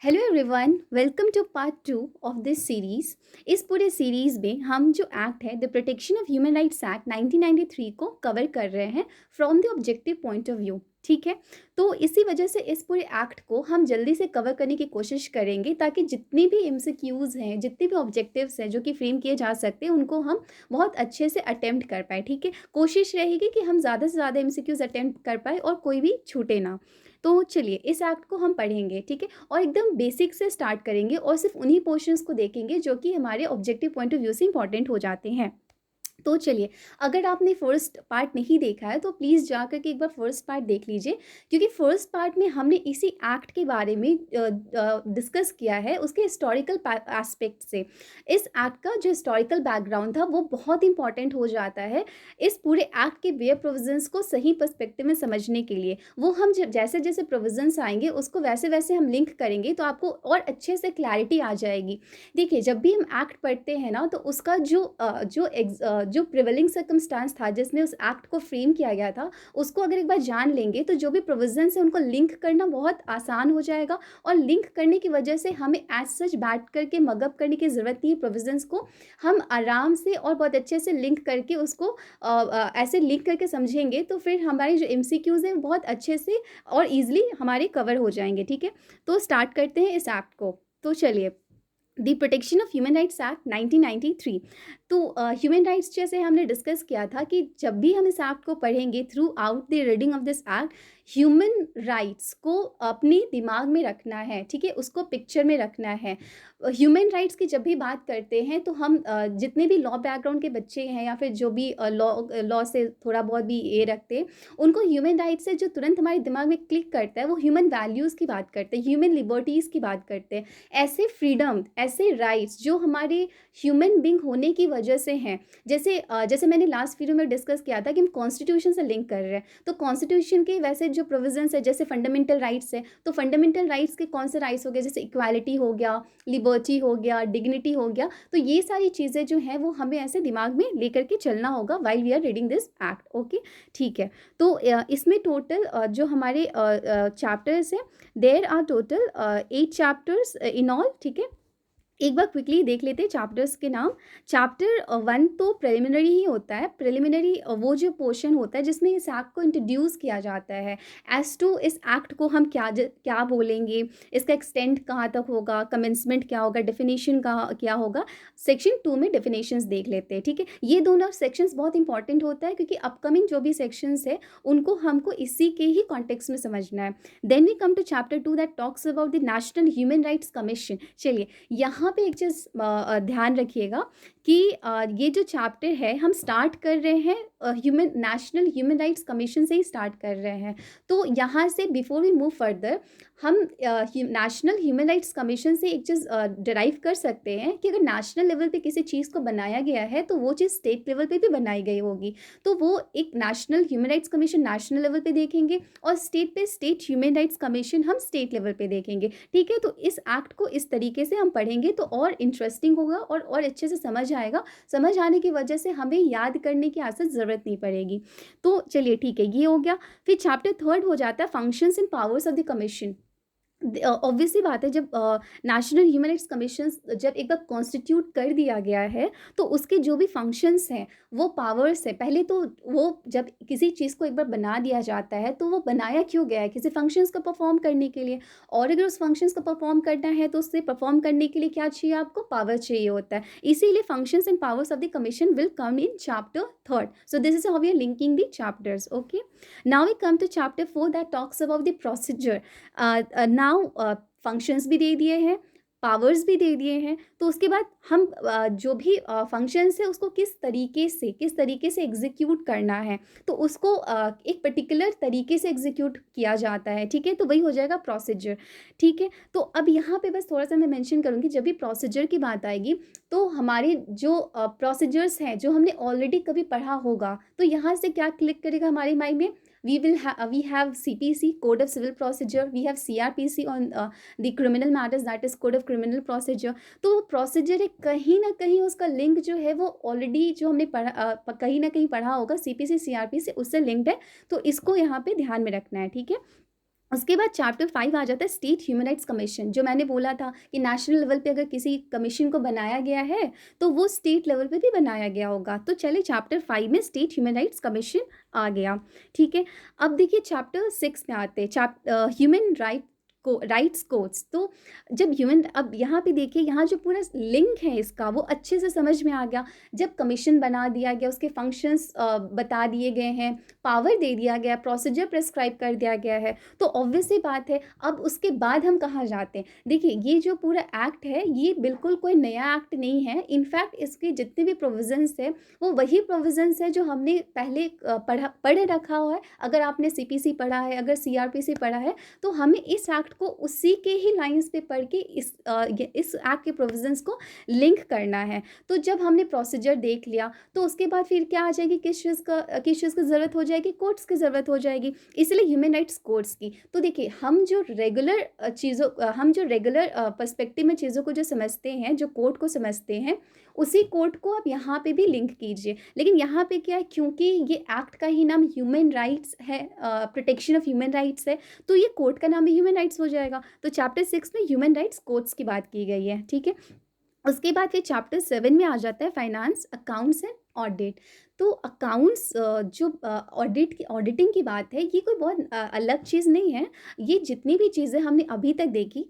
Hello everyone, welcome to part 2 of this series. इस पूरे series में हम जो एक्ट है the protection of human rights act 1993 को कवर कर रहे हैं from the objective point of view. ठीक है, तो इसी वजह से इस पूरे एक्ट को हम जल्दी से कवर करने की कोशिश करेंगे ताकि जितनी भी एमसीक्यूज़ हैं, जितने भी ऑब्जेक्टिव्स हैं जो कि फ्रेम किए जा सकते हैं, उनको हम बहुत अच्छे से अटेम्प्ट कर पाए। ठीक है, कोशिश रहेगी कि हम ज़्यादा से ज़्यादा एमसीक्यूज़ अटेम्प्ट कर पाए और कोई भी छूटे ना। तो चलिए इस एक्ट को हम पढ़ेंगे। ठीक है, और एकदम बेसिक से स्टार्ट करेंगे और सिर्फ उन्हीं पोर्शंस को देखेंगे जो कि हमारे ऑब्जेक्टिव पॉइंट ऑफ व्यू से इंपॉर्टेंट हो जाते हैं। तो चलिए, अगर आपने फर्स्ट पार्ट नहीं देखा है तो प्लीज़ जा कर के एक बार फर्स्ट पार्ट देख लीजिए, क्योंकि फर्स्ट पार्ट में हमने इसी एक्ट के बारे में डिस्कस किया है उसके हिस्टोरिकल एस्पेक्ट से। इस एक्ट का जो हिस्टोरिकल बैकग्राउंड था वो बहुत इंपॉर्टेंट हो जाता है इस पूरे एक्ट के वेयर प्रोविजंस को सही पर्सपेक्टिव में समझने के लिए। वो हम जैसे जैसे प्रोविजंस आएंगे उसको वैसे वैसे हम लिंक करेंगे तो आपको और अच्छे से क्लैरिटी आ जाएगी। देखिए, जब भी हम एक्ट पढ़ते हैं ना तो उसका जो प्रिवेलिंग सर्कमस्टांस था जिसमें उस एक्ट को फ्रेम किया गया था, उसको अगर एक बार जान लेंगे तो जो भी प्रोविजंस है उनको लिंक करना बहुत आसान हो जाएगा। और लिंक करने की वजह से हमें एज सच बैठ करके मगअप करने की ज़रूरत नहीं है। प्रोविजंस को हम आराम से और बहुत अच्छे से लिंक करके उसको ऐसे लिंक करके समझेंगे तो फिर हमारी जो एमसीक्यूज़ हैं वो बहुत अच्छे से और ईजिली हमारे कवर हो जाएंगे। ठीक है, तो स्टार्ट करते हैं इस एक्ट को। तो चलिए, the protection of human rights act 1993। तो ह्यूमन राइट्स जैसे हमने डिस्कस किया था कि जब भी हम इस एक्ट को पढ़ेंगे through out the reading of this act, human rights को अपने दिमाग में रखना है। ठीक है, उसको पिक्चर में रखना है। ह्यूमन राइट्स की जब भी बात करते हैं तो हम जितने भी लॉ बैकग्राउंड के बच्चे हैं या फिर जो भी लॉ से थोड़ा बहुत भी ये रखते हैं, उनको ह्यूमन राइट्स से जो तुरंत हमारे दिमाग में क्लिक करता है वो ह्यूमन वैल्यूज़ की बात करते हैं, ह्यूमन लिबर्टीज़ की बात करते हैं। ऐसे फ्रीडम, ऐसे राइट्स जो हमारे ह्यूमन बीइंग होने की वजह से हैं। जैसे मैंने लास्ट वीडियो में डिस्कस किया था कि हम कॉन्स्टिट्यूशन से लिंक कर रहे हैं, तो कॉन्स्टिट्यूशन के वैसे जो प्रोविजंस है जैसे फंडामेंटल राइट्स है, तो फंडामेंटल राइट्स के कौन से राइट्स हो गए, जैसे इक्वालिटी हो गया, लिबर्टी हो गया, डिग्निटी हो गया। तो ये सारी चीज़ें जो हैं वो हमें ऐसे दिमाग में लेकर के चलना होगा while we are reading this act. Okay, ठीक है। तो इसमें टोटल जो हमारे चैप्टर्स हैं, there are total 8 chapters in all. ठीक है, एक बार क्विकली देख लेते हैं चैप्टर्स के नाम। चैप्टर 1 तो प्रिलिमिनरी ही होता है। प्रिलिमिनरी वो जो पोर्शन होता है जिसमें इस एक्ट को इंट्रोड्यूस किया जाता है एज टू इस एक्ट को हम क्या बोलेंगे, इसका एक्सटेंड कहाँ तक होगा, कमेंसमेंट क्या होगा, डेफिनेशन क्या होगा। सेक्शन 2 में डेफिनेशंस देख लेते हैं। ठीक है, ये दोनों सेक्शंस बहुत इंपॉर्टेंट होता है क्योंकि अपकमिंग जो भी सेक्शंस है उनको हमको इसी के ही कॉन्टेक्स्ट में समझना है। Then we come to chapter 2 that talks about the national human rights commission. चलिए, यहाँ पे एक चीज़ ध्यान रखिएगा कि ये जो चैप्टर है हम स्टार्ट कर रहे हैं नेशनल ह्यूमन राइट्स कमीशन से ही स्टार्ट कर रहे हैं। तो यहाँ से बिफोर वी मूव फर्दर हम नेशनल ह्यूमन राइट्स कमीशन से एक चीज़ डिराइव कर सकते हैं कि अगर नेशनल लेवल पे किसी चीज़ को बनाया गया है तो वो चीज़ स्टेट लेवल पे भी बनाई गई होगी। तो वो एक national human rights commission national level पे देखेंगे और स्टेट पे स्टेट ह्यूमन राइट्स कमीशन हम स्टेट लेवल पे देखेंगे। ठीक है, तो इस एक्ट को इस तरीके से हम पढ़ेंगे तो और इंटरेस्टिंग होगा और अच्छे से समझ आएगा। समझ आने की वजह से हमें याद करने की आसत ज़रूरत नहीं पड़ेगी। तो चलिए, ठीक है, ये हो गया। फिर चैप्टर 3 हो जाता है functions and powers of the commission. Obviously बात है, जब नेशनल ह्यूमन राइट्स कमीशन जब एक बार कॉन्स्टिट्यूट कर दिया गया है तो उसके जो भी फंक्शंस हैं, वो पावर्स है। पहले तो वो जब किसी चीज़ को एक बार बना दिया जाता है तो वो बनाया क्यों गया है, किसी फंक्शंस को परफॉर्म करने के लिए। और अगर उस फंक्शंस को परफॉर्म करना है तो उससे परफॉर्म करने के लिए क्या चाहिए, आपको पावर चाहिए होता है। इसीलिए functions and powers of the commission will come in chapter 3। So this is how we are linking the chapters. Okay, now we come to chapter 4 that talks about the procedure. Now functions भी दे दिए हैं, powers भी दे दिए हैं, तो उसके बाद हम जो भी फंक्शंस है उसको किस तरीके से एग्जीक्यूट करना है, तो उसको एक पर्टिकुलर तरीके से एग्जीक्यूट किया जाता है। ठीक है, तो वही हो जाएगा प्रोसीजर। ठीक है, तो अब यहाँ पे बस थोड़ा सा मैं मेंशन करूँगी, जब भी प्रोसीजर की बात आएगी तो हमारे जो प्रोसीजर्स हैं जो हमने ऑलरेडी कभी पढ़ा होगा, तो यहाँ से क्या क्लिक करेगा हमारे माइंड में, we have CPC, Code of Civil Procedure, we have CRPC on the criminal matters, that is Code of Criminal Procedure। तो वो प्रोसीजर है, कहीं ना कहीं उसका लिंक जो है वो ऑलरेडी जो हमने कहीं ना कहीं पढ़ा होगा, CPC CRPC उससे लिंक्ड है। तो इसको यहाँ पे ध्यान में रखना है। ठीक है, उसके बाद चैप्टर 5 आ जाता है स्टेट ह्यूमन राइट्स कमीशन, जो मैंने बोला था कि नेशनल लेवल पे अगर किसी कमीशन को बनाया गया है तो वो स्टेट लेवल पे भी बनाया गया होगा। तो चलिए चैप्टर 5 में स्टेट ह्यूमन राइट्स कमीशन आ गया, ठीक है। अब देखिए चैप्टर 6 में आते हैं, ह्यूमन राइट्स कोड्स। तो जब ह्यूमन, अब यहाँ पे देखिए, यहाँ जो पूरा लिंक है इसका वो अच्छे से समझ में आ गया। जब कमीशन बना दिया गया, उसके फंक्शंस बता दिए गए हैं, पावर दे दिया गया, प्रोसीजर प्रिस्क्राइब कर दिया गया है, तो ऑब्वियस सी बात है अब उसके बाद हम कहाँ जाते हैं। देखिए ये जो पूरा एक्ट है ये बिल्कुल कोई नया एक्ट नहीं है। इनफैक्ट इसके जितने भी प्रोविजंस है वो वही प्रोविजंस है जो हमने पहले पढ़ रखा हुआ है। अगर आपने सीपीसी पढ़ा है, अगर सीआरपीसी पढ़ा है, तो हमें इस एक्ट को उसी के ही लाइंस पे पढ़ के इस एक्ट के प्रोविजंस को लिंक करना है। तो जब हमने प्रोसीजर देख लिया तो उसके बाद फिर क्या आ जाएगी, किस चीज़ की ज़रूरत हो जाएगी, कोर्ट्स की ज़रूरत हो जाएगी, इसलिए ह्यूमन राइट्स कोर्ट्स की। तो देखिए हम जो रेगुलर पर्सपेक्टिव में चीज़ों को जो समझते हैं, जो कोर्ट को समझते हैं, उसी कोर्ट को आप यहाँ पे भी लिंक कीजिए। लेकिन यहाँ पे क्या है, क्योंकि ये एक्ट का ही नाम ह्यूमन राइट्स है, प्रोटेक्शन ऑफ ह्यूमन राइट्स है, तो ये कोर्ट का नाम भी ह्यूमन राइट्स हो जाएगा। तो चैप्टर 6 में ह्यूमन राइट्स कोर्ट्स की बात की गई है, ठीक है। उसके बाद फिर चैप्टर 7 में आ जाता है फाइनेंस, अकाउंट्स एंड ऑडिट। तो अकाउंट्स जो ऑडिटिंग की बात है, ये कोई बहुत अलग चीज़ नहीं है। ये जितनी भी चीज़ें हमने अभी तक देखी,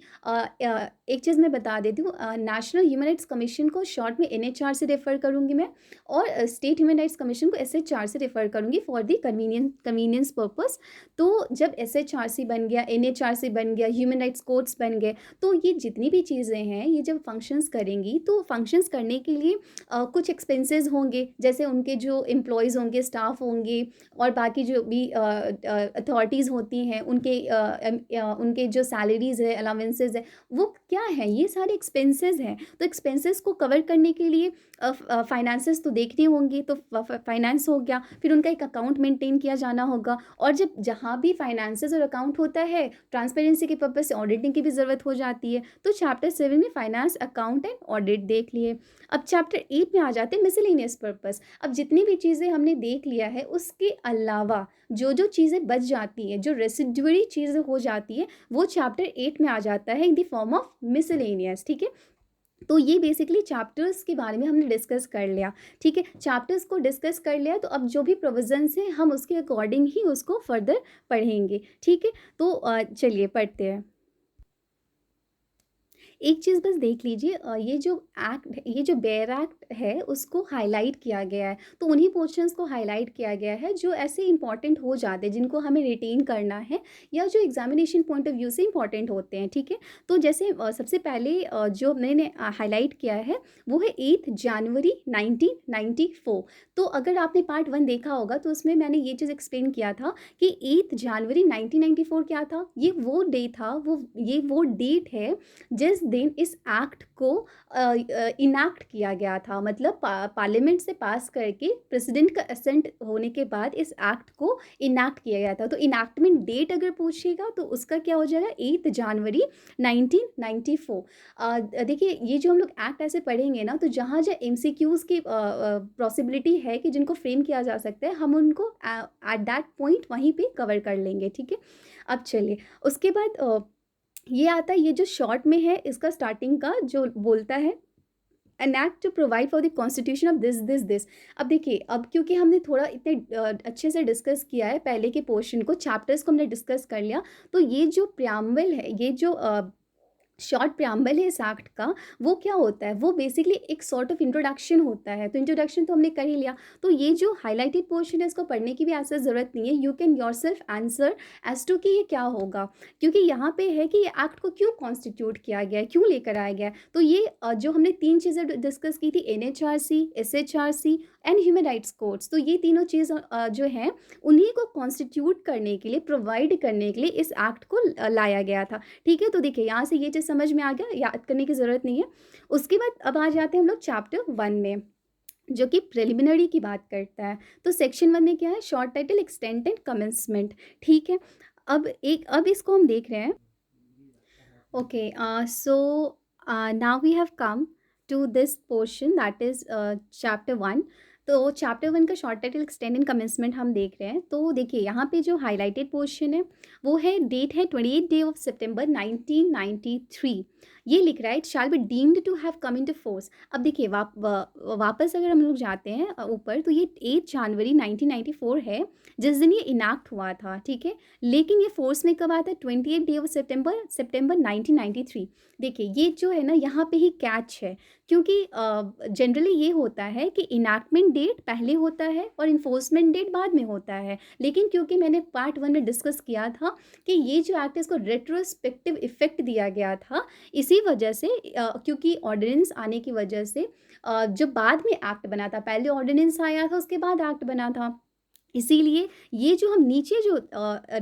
एक चीज़ मैं बता देती हूँ, नेशनल ह्यूमन राइट्स कमीशन को शॉर्ट में एनएचआर से रेफ़र करूँगी मैं, और स्टेट ह्यूमन राइट्स कमीशन को एसएचआर से रेफ़र करूँगी फॉर द कन्वीनियंस पर्पस। तो जब एसएचआरसी बन गया, एनएचआरसी बन गया, ह्यूमन राइट्स कोर्ट्स बन गए, तो ये जितनी भी चीज़ें हैं ये जब फंक्शंस करेंगी तो फंक्शंस करने के लिए कुछ एक्सपेंसेस होंगे, जैसे उनके जो एम्प्लॉयज़ होंगे, स्टाफ होंगे, और बाकी जो भी अथॉरिटीज़ होती हैं उनके जो सैलरीज़ है, अलाउंसेस है, वो क्या है, ये सारे एक्सपेंसेस हैं। तो एक्सपेंसेस को कवर करने के लिए फाइनेंसेस तो देखने होंगे, तो फाइनेंस हो गया, फिर उनका एक अकाउंट मेंटेन किया जाना होगा, और जब जहाँ भी फाइनेंसेस और अकाउंट होता है, ट्रांसपेरेंसी के पर्पज से ऑडिटिंग की भी ज़रूरत हो जाती है। तो चैप्टर 7 में फाइनेंस, अकाउंट एंड ऑडिट देख लिए। अब चैप्टर 8 में आ जाते हैं मिसलेनियस पर्पस। अब जितनी भी चीज़ें हमने देख लिया है उसके अलावा जो जो चीज़ें बच जाती हैं, जो रेसिडुअरी चीज़ें हो जाती है, वो चैप्टर 8 में आ जाता है in the form of miscellaneous, ठीक है। तो ये बेसिकली चैप्टर्स के बारे में हमने डिस्कस कर लिया, ठीक है। चैप्टर्स को डिस्कस कर लिया, तो अब जो भी प्रोविजंस हैं हम उसके अकॉर्डिंग ही उसको फर्दर पढ़ेंगे, ठीक है। तो चलिए पढ़ते हैं। एक चीज़ बस देख लीजिए, ये जो एक्ट, ये जो बेयर एक्ट है उसको हाईलाइट किया गया है। तो उन्हीं पोर्शंस को हाईलाइट किया गया है जो ऐसे इंपॉर्टेंट हो जाते हैं, जिनको हमें रिटेन करना है, या जो एग्जामिनेशन पॉइंट ऑफ व्यू से इंपॉर्टेंट होते हैं, ठीक है। तो जैसे सबसे पहले जो मैंने हाईलाइट किया है वो है 8 जनवरी 1994। तो अगर आपने पार्ट 1 देखा होगा तो उसमें मैंने ये चीज़ एक्सप्लेन किया था कि 8 जनवरी 1994 क्या था, ये वो डे था, ये वो डेट है जिस दिन इस एक्ट को इनैक्ट किया गया था। मतलब पार्लियामेंट से पास करके प्रेसिडेंट का असेंट होने के बाद इस एक्ट को इनैक्ट किया गया था। तो इनैक्टमेंट डेट अगर पूछिएगा तो उसका क्या हो जाएगा, 8 जनवरी 1994। देखिए ये जो हम लोग एक्ट ऐसे पढ़ेंगे ना, तो जहाँ जहाँ एमसीक्यूज़ की पॉसिबिलिटी है कि जिनको फ्रेम किया जा सकता है, हम उनको एट दैट पॉइंट वहीं पे कवर कर लेंगे, ठीक है। अब चलिए उसके बाद ये आता है, ये जो शॉर्ट में है इसका स्टार्टिंग का जो बोलता है, an act to provide for the constitution of this. अब देखिए, अब क्योंकि हमने थोड़ा इतने अच्छे से डिस्कस किया है, पहले के पोर्शन को, चैप्टर्स को हमने डिस्कस कर लिया, तो ये जो प्रियम्बल है, ये जो शॉर्ट प्रियम्बल है इस एक्ट का, वो क्या होता है, वो बेसिकली एक सॉर्ट ऑफ इंट्रोडक्शन होता है। तो इंट्रोडक्शन तो हमने कर ही लिया, तो ये जो हाईलाइटेड पोर्शन है इसको पढ़ने की भी ऐसा ज़रूरत नहीं है। You can yourself answer as to कि ये क्या होगा, क्योंकि यहाँ पे है कि ये एक्ट को क्यों कॉन्स्टिट्यूट किया गया है, क्यों लेकर आया गया है। तो ये जो हमने 3 चीज़ें डिस्कस की थी, NHRC, SHRC and human rights courts, तो ये तीनों चीज़ जो हैं उन्हीं को कॉन्स्टिट्यूट करने के लिए, प्रोवाइड करने के लिए इस एक्ट को लाया गया था, ठीक है। तो देखिए यहाँ से ये चीज़ समझ में आ गया, याद करने की ज़रूरत नहीं है। उसके बाद अब आ जाते हैं हम लोग चैप्टर 1 में, जो कि प्रिलिमिनरी की बात करता है। तो सेक्शन 1 में क्या है, short title, extent and commencement, ठीक है। अब इसको हम देख रहे हैं। Okay, so now we have come to this portion, that is chapter 1, तो चैप्टर 1 का short title extend and commencement हम देख रहे हैं। तो देखिए यहाँ पे जो हाइलाइटेड पोर्शन है वो है, डेट है 28 डे ऑफ सितंबर 1993। ये लिख रहा है it shall be deemed to have come into force. अब देखिए वापस अगर हम लोग जाते हैं ऊपर, तो ये 8 जनवरी 1994 है जिस दिन ये इनैक्ट हुआ था, ठीक है। लेकिन ये फोर्स में कब आता है? 28 डे ऑफ सितंबर 1993। देखिए ये जो है ना, यहाँ पे ही कैच है, क्योंकि जनरली ये होता है कि इनैक्टमेंट डेट पहले होता है और इन्फोर्समेंट डेट बाद में होता है। लेकिन क्योंकि मैंने पार्ट 1 में डिस्कस किया था कि ये जो एक्ट है इसको रेट्रोस्पेक्टिव इफेक्ट दिया गया था, इसी वजह से क्योंकि ऑर्डिनेंस आने की वजह से जो बाद में एक्ट बना था, पहले ऑर्डिनेंस आया था उसके बाद एक्ट बना था, इसीलिए ये जो हम नीचे जो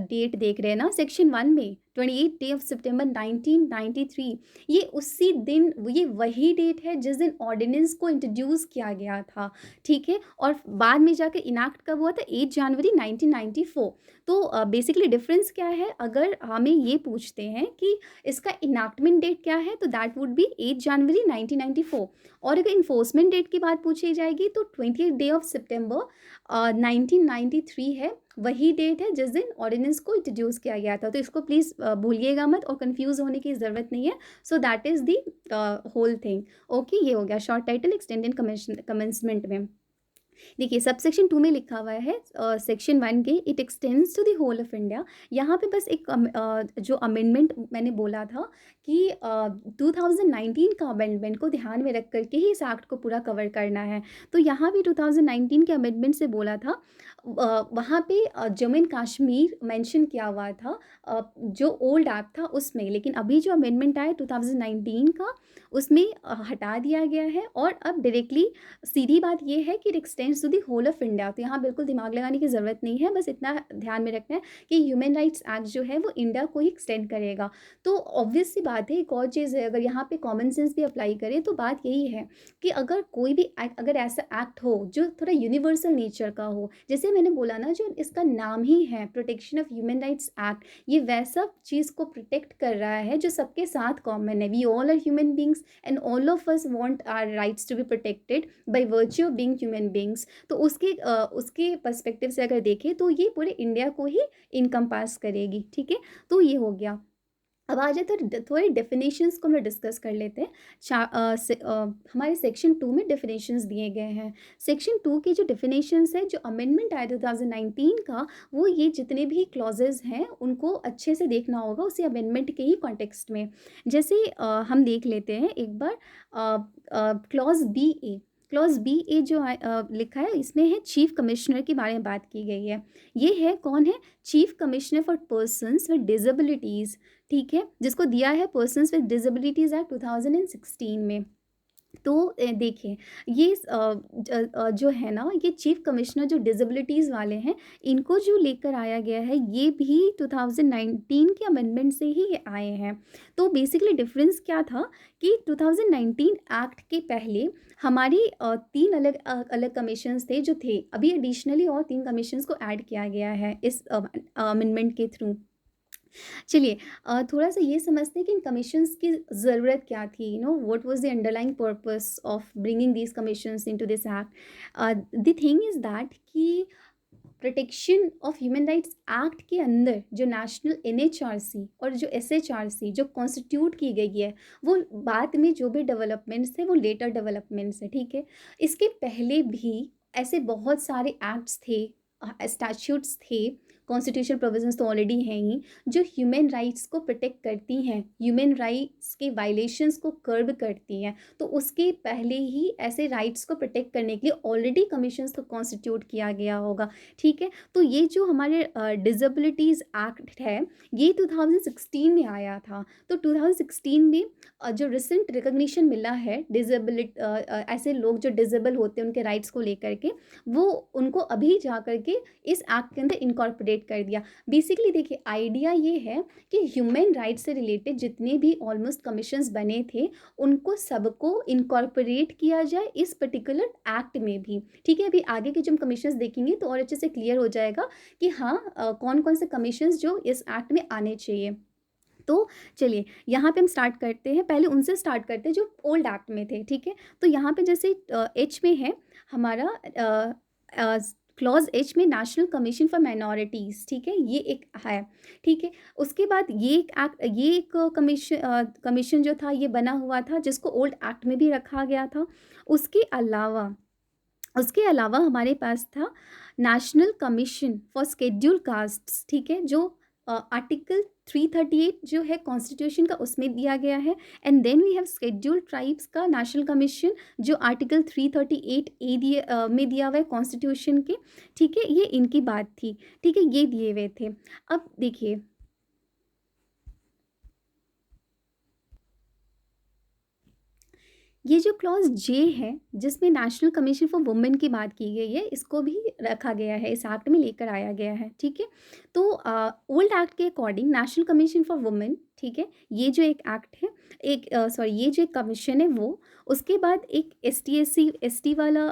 डेट देख रहे हैं ना सेक्शन 1 में, 28 डे ऑफ सितंबर 1993, ये उसी दिन, ये वही डेट है जिस दिन ऑर्डिनेंस को इंट्रोड्यूस किया गया था, ठीक है। और बाद में जाकर इनैक्ट कब हुआ था? 8 जनवरी 1994। तो बेसिकली डिफरेंस क्या है? अगर हमें ये पूछते हैं कि इसका इनैक्टमेंट डेट क्या है, तो दैट वुड बी 8 जनवरी 1994। और अगर इन्फोर्समेंट डेट की बात पूछी जाएगी तो 28 डे ऑफ सितंबर 1993 है, वही डेट है जिस दिन ऑर्डिनेंस को इंट्रोड्यूस किया गया था। तो इसको प्लीज़ भूलिएगा मत और कंफ्यूज होने की ज़रूरत नहीं है। So that is the whole thing. Okay, ये हो गया शॉर्ट टाइटल एक्सटेंडेड कमेंसमेंट में। देखिए सबसेक्शन 2 में लिखा हुआ है सेक्शन 1 के, it extends to the whole of India. यहाँ पे बस एक जो अमेंडमेंट मैंने बोला था कि 2019 का अमेंडमेंट को ध्यान में रख करके ही इस एक्ट को पूरा कवर करना है। तो यहाँ भी 2019 के अमेंडमेंट से बोला था, वहाँ पे जम्मू एंड कश्मीर मेंशन किया हुआ था जो ओल्ड एक्ट था उसमें, लेकिन अभी जो अमेंडमेंट आया 2019 का, उसमें हटा दिया गया है। और अब डायरेक्टली सीधी बात ये है कि it extends to the whole of India. तो यहाँ बिल्कुल दिमाग लगाने की ज़रूरत नहीं है, बस इतना ध्यान में रखना है कि ह्यूमन राइट्स एक्ट जो है वो इंडिया को ही एक्सटेंड करेगा। तो ऑब्वियस सी बात है, एक और चीज़ है, अगर यहाँ पे कॉमन सेंस भी अप्लाई करें तो बात यही है कि अगर कोई भी एक्ट, अगर ऐसा एक्ट हो जो थोड़ा यूनिवर्सल नेचर का हो, जैसे मैंने बोला ना, जो इसका नाम ही है protection of human rights act, ये वैसा चीज़ को प्रोटेक्ट कर रहा है जो सबके साथ कॉमन है। We all are human beings and all of us want our rights to be protected by virtue of being human beings. तो उसके पर्सपेक्टिव से अगर देखें तो ये पूरे इंडिया को ही इनकम्पास करेगी, ठीक है। तो ये हो गया। अब आ जाए तो थोड़े डेफिनेशंस को हम लोग डिस्कस कर लेते हैं। हमारे सेक्शन 2 में डेफिनेशंस दिए गए हैं। सेक्शन 2 के जो डेफिनेशंस है, जो अमेंडमेंट आया 2019 का, वो ये जितने भी क्लॉजेज हैं उनको अच्छे से देखना होगा उसी अमेंडमेंट के ही कॉन्टेक्स्ट में। जैसे हम देख लेते हैं एक बार क्लॉज बी ए। क्लॉज बी ए जो लिखा है, इसमें है चीफ कमिश्नर के बारे में बात की गई है। ये है, कौन है? Chief commissioner for persons with disabilities, ठीक है, जिसको दिया है पर्सन्स विद डिसेबिलिटीज़ एक्ट 2016 में। तो देखिए ये जो है ना, ये चीफ कमिश्नर जो डिसेबिलिटीज़ वाले हैं, इनको जो लेकर आया गया है, ये भी 2019 के अमेंडमेंट से ही ये आए हैं। तो बेसिकली डिफरेंस क्या था कि 2019 एक्ट के पहले हमारी 3 अलग अलग कमीशंस थे जो थे, अभी एडिशनली और 3 कमीशंस को ऐड किया गया है इस अमेंडमेंट के थ्रू। चलिए थोड़ा सा ये समझते हैं कि इन कमीशंस की ज़रूरत क्या थी, what was the underlying purpose of bringing these commissions into this act. The thing is that कि protection of human rights act के अंदर जो नेशनल एनएचआरसी और जो एसएचआरसी जो कॉन्स्टिट्यूट की गई है, वो बाद में जो भी डेवलपमेंट्स थे वो लेटर डेवलपमेंट्स है, ठीक है। इसके पहले भी ऐसे बहुत सारे एक्ट्स थे, स्टैट्यूट्स थे, कॉन्स्टिट्यूशनल प्रोविजंस तो ऑलरेडी हैं ही, जो ह्यूमन राइट्स को प्रोटेक्ट करती हैं, ह्यूमन राइट्स के वायलेशंस को कर्ब करती हैं। तो उसके पहले ही ऐसे राइट्स को प्रोटेक्ट करने के लिए ऑलरेडी कमीशंस को कॉन्स्टिट्यूट किया गया होगा, ठीक है। तो ये जो हमारे डिसेबिलिटीज़ एक्ट है, ये 2016 में आया था। तो 2016 में जो रिसेंट रिकग्निशन मिला है डिसेबिलिटी, ऐसे लोग जो डिसेबल होते हैं उनके राइट्स को लेकर के, वो उनको अभी जा कर के इस एक्ट के अंदर इनकॉर्पोरेट कर दिया। बेसिकली देखिए आइडिया ये है कि ह्यूमन राइट्स से रिलेटेड जितने भी ऑलमोस्ट कमीशंस बने थे, उनको सबको इनकॉर्पोरेट किया जाए इस पर्टिकुलर एक्ट में भी, ठीक है। अभी आगे के जो हम कमीशंस देखेंगे तो और अच्छे से क्लियर हो जाएगा कि हाँ कौन कौन से कमीशंस जो इस एक्ट में आने चाहिए। तो चलिए यहाँ पे हम स्टार्ट करते हैं, पहले उनसे स्टार्ट करते हैं जो ओल्ड एक्ट में थे, ठीक है। तो यहाँ पे जैसे एच में है हमारा क्लॉज एच में नेशनल कमीशन फॉर माइनॉरिटीज़, ठीक है, ये एक है, ठीक है। उसके बाद ये एक एक्ट, ये एक कमीशन जो था ये बना हुआ था जिसको ओल्ड एक्ट में भी रखा गया था। उसके अलावा हमारे पास था national commission for schedule castes, ठीक है, जो आर्टिकल 338 जो है कॉन्स्टिट्यूशन का उसमें दिया गया है। And then we have schedule tribes का नेशनल कमीशन जो आर्टिकल 338 ए में दिया हुआ है कॉन्स्टिट्यूशन के, ठीक है। ये इनकी बात थी, ठीक है, ये दिए हुए थे। अब देखिए ये जो क्लॉज जे है जिसमें नेशनल कमीशन फॉर वुमेन की बात की गई है, इसको भी रखा गया है, इस एक्ट में लेकर आया गया है, ठीक है। तो ओल्ड एक्ट के according national commission for women, ठीक है, ये जो एक एक्ट है, एक सॉरी ये जो एक कमीशन है वो, उसके बाद एक एस टी वाला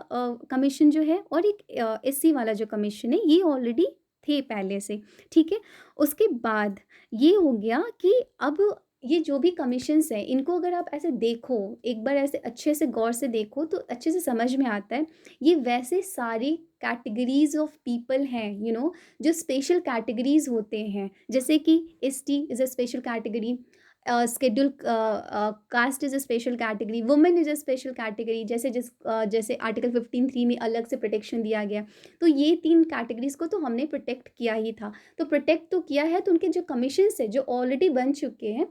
कमीशन जो है और एक SC वाला जो कमीशन है ये ऑलरेडी थे पहले से, ठीक है। उसके बाद ये हो गया कि अब ये जो भी कमीशंस हैं इनको अगर आप ऐसे देखो, एक बार ऐसे अच्छे से गौर से देखो तो अच्छे से समझ में आता है, ये वैसे सारी कैटेगरीज ऑफ पीपल हैं, जो स्पेशल कैटेगरीज होते हैं, जैसे कि ST is a special category, schedule caste is a special category, women is a special category, जैसे आर्टिकल 15(3) में अलग से प्रोटेक्शन दिया गया। तो ये 3 कैटेगरीज को तो हमने प्रोटेक्ट किया ही था, तो प्रोटेक्ट तो किया है, तो उनके जो कमीशंस है जो ऑलरेडी बन चुके हैं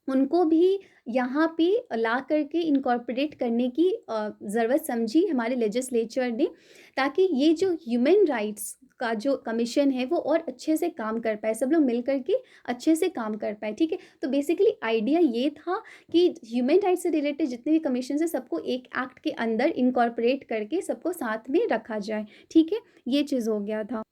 उनको भी यहाँ पे ला करके इनकॉर्पोरेट करने की ज़रूरत समझी हमारे लेजिस्लेचर ने, ताकि ये जो ह्यूमन राइट्स का जो कमीशन है वो और अच्छे से काम कर पाए, सब लोग मिल करके अच्छे से काम कर पाए, ठीक है। तो बेसिकली आइडिया ये था कि ह्यूमन राइट्स से रिलेटेड जितने भी कमीशन है सबको एक एक्ट के अंदर इनकॉर्पोरेट करके सबको साथ में रखा जाए, ठीक है, ये चीज़ हो गया था।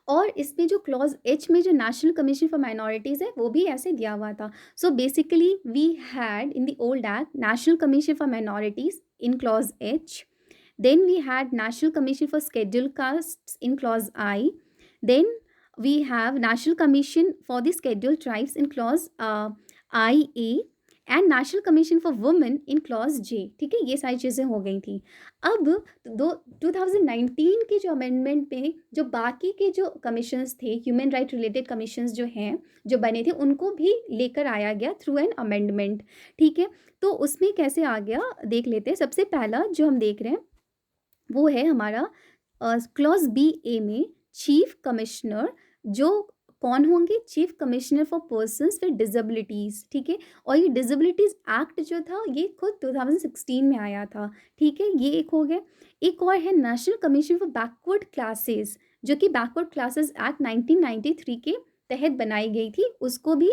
और इसमें जो क्लॉज एच में जो नेशनल कमीशन फॉर माइनॉरिटीज़ है वो भी ऐसे दिया हुआ था। So basically we had in the old act national commission for minorities in clause H, then we had national commission for scheduled castes in clause I, then we have national commission for the scheduled tribes in clause IA and national commission for women in clause J, ठीक है, ये सारी चीज़ें हो गई थी। अब 2019 के जो अमेंडमेंट में जो बाकी के जो कमीशंस थे, ह्यूमन राइट रिलेटेड कमीशंस जो हैं जो बने थे, उनको भी लेकर आया गया थ्रू एन अमेंडमेंट, ठीक है। तो उसमें कैसे आ गया देख लेते हैं। सबसे पहला जो हम देख रहे हैं वो है हमारा क्लॉज BA में चीफ कमिश्नर, जो कौन होंगे, chief commissioner for persons with disabilities, ठीक है। और ये डिजेबिलिटीज़ एक्ट जो था ये खुद 2016 में आया था, ठीक है, ये एक हो गया। एक और है national commission for backward classes, जो कि बैकवर्ड क्लासेस एक्ट 1993 के तहत बनाई गई थी, उसको भी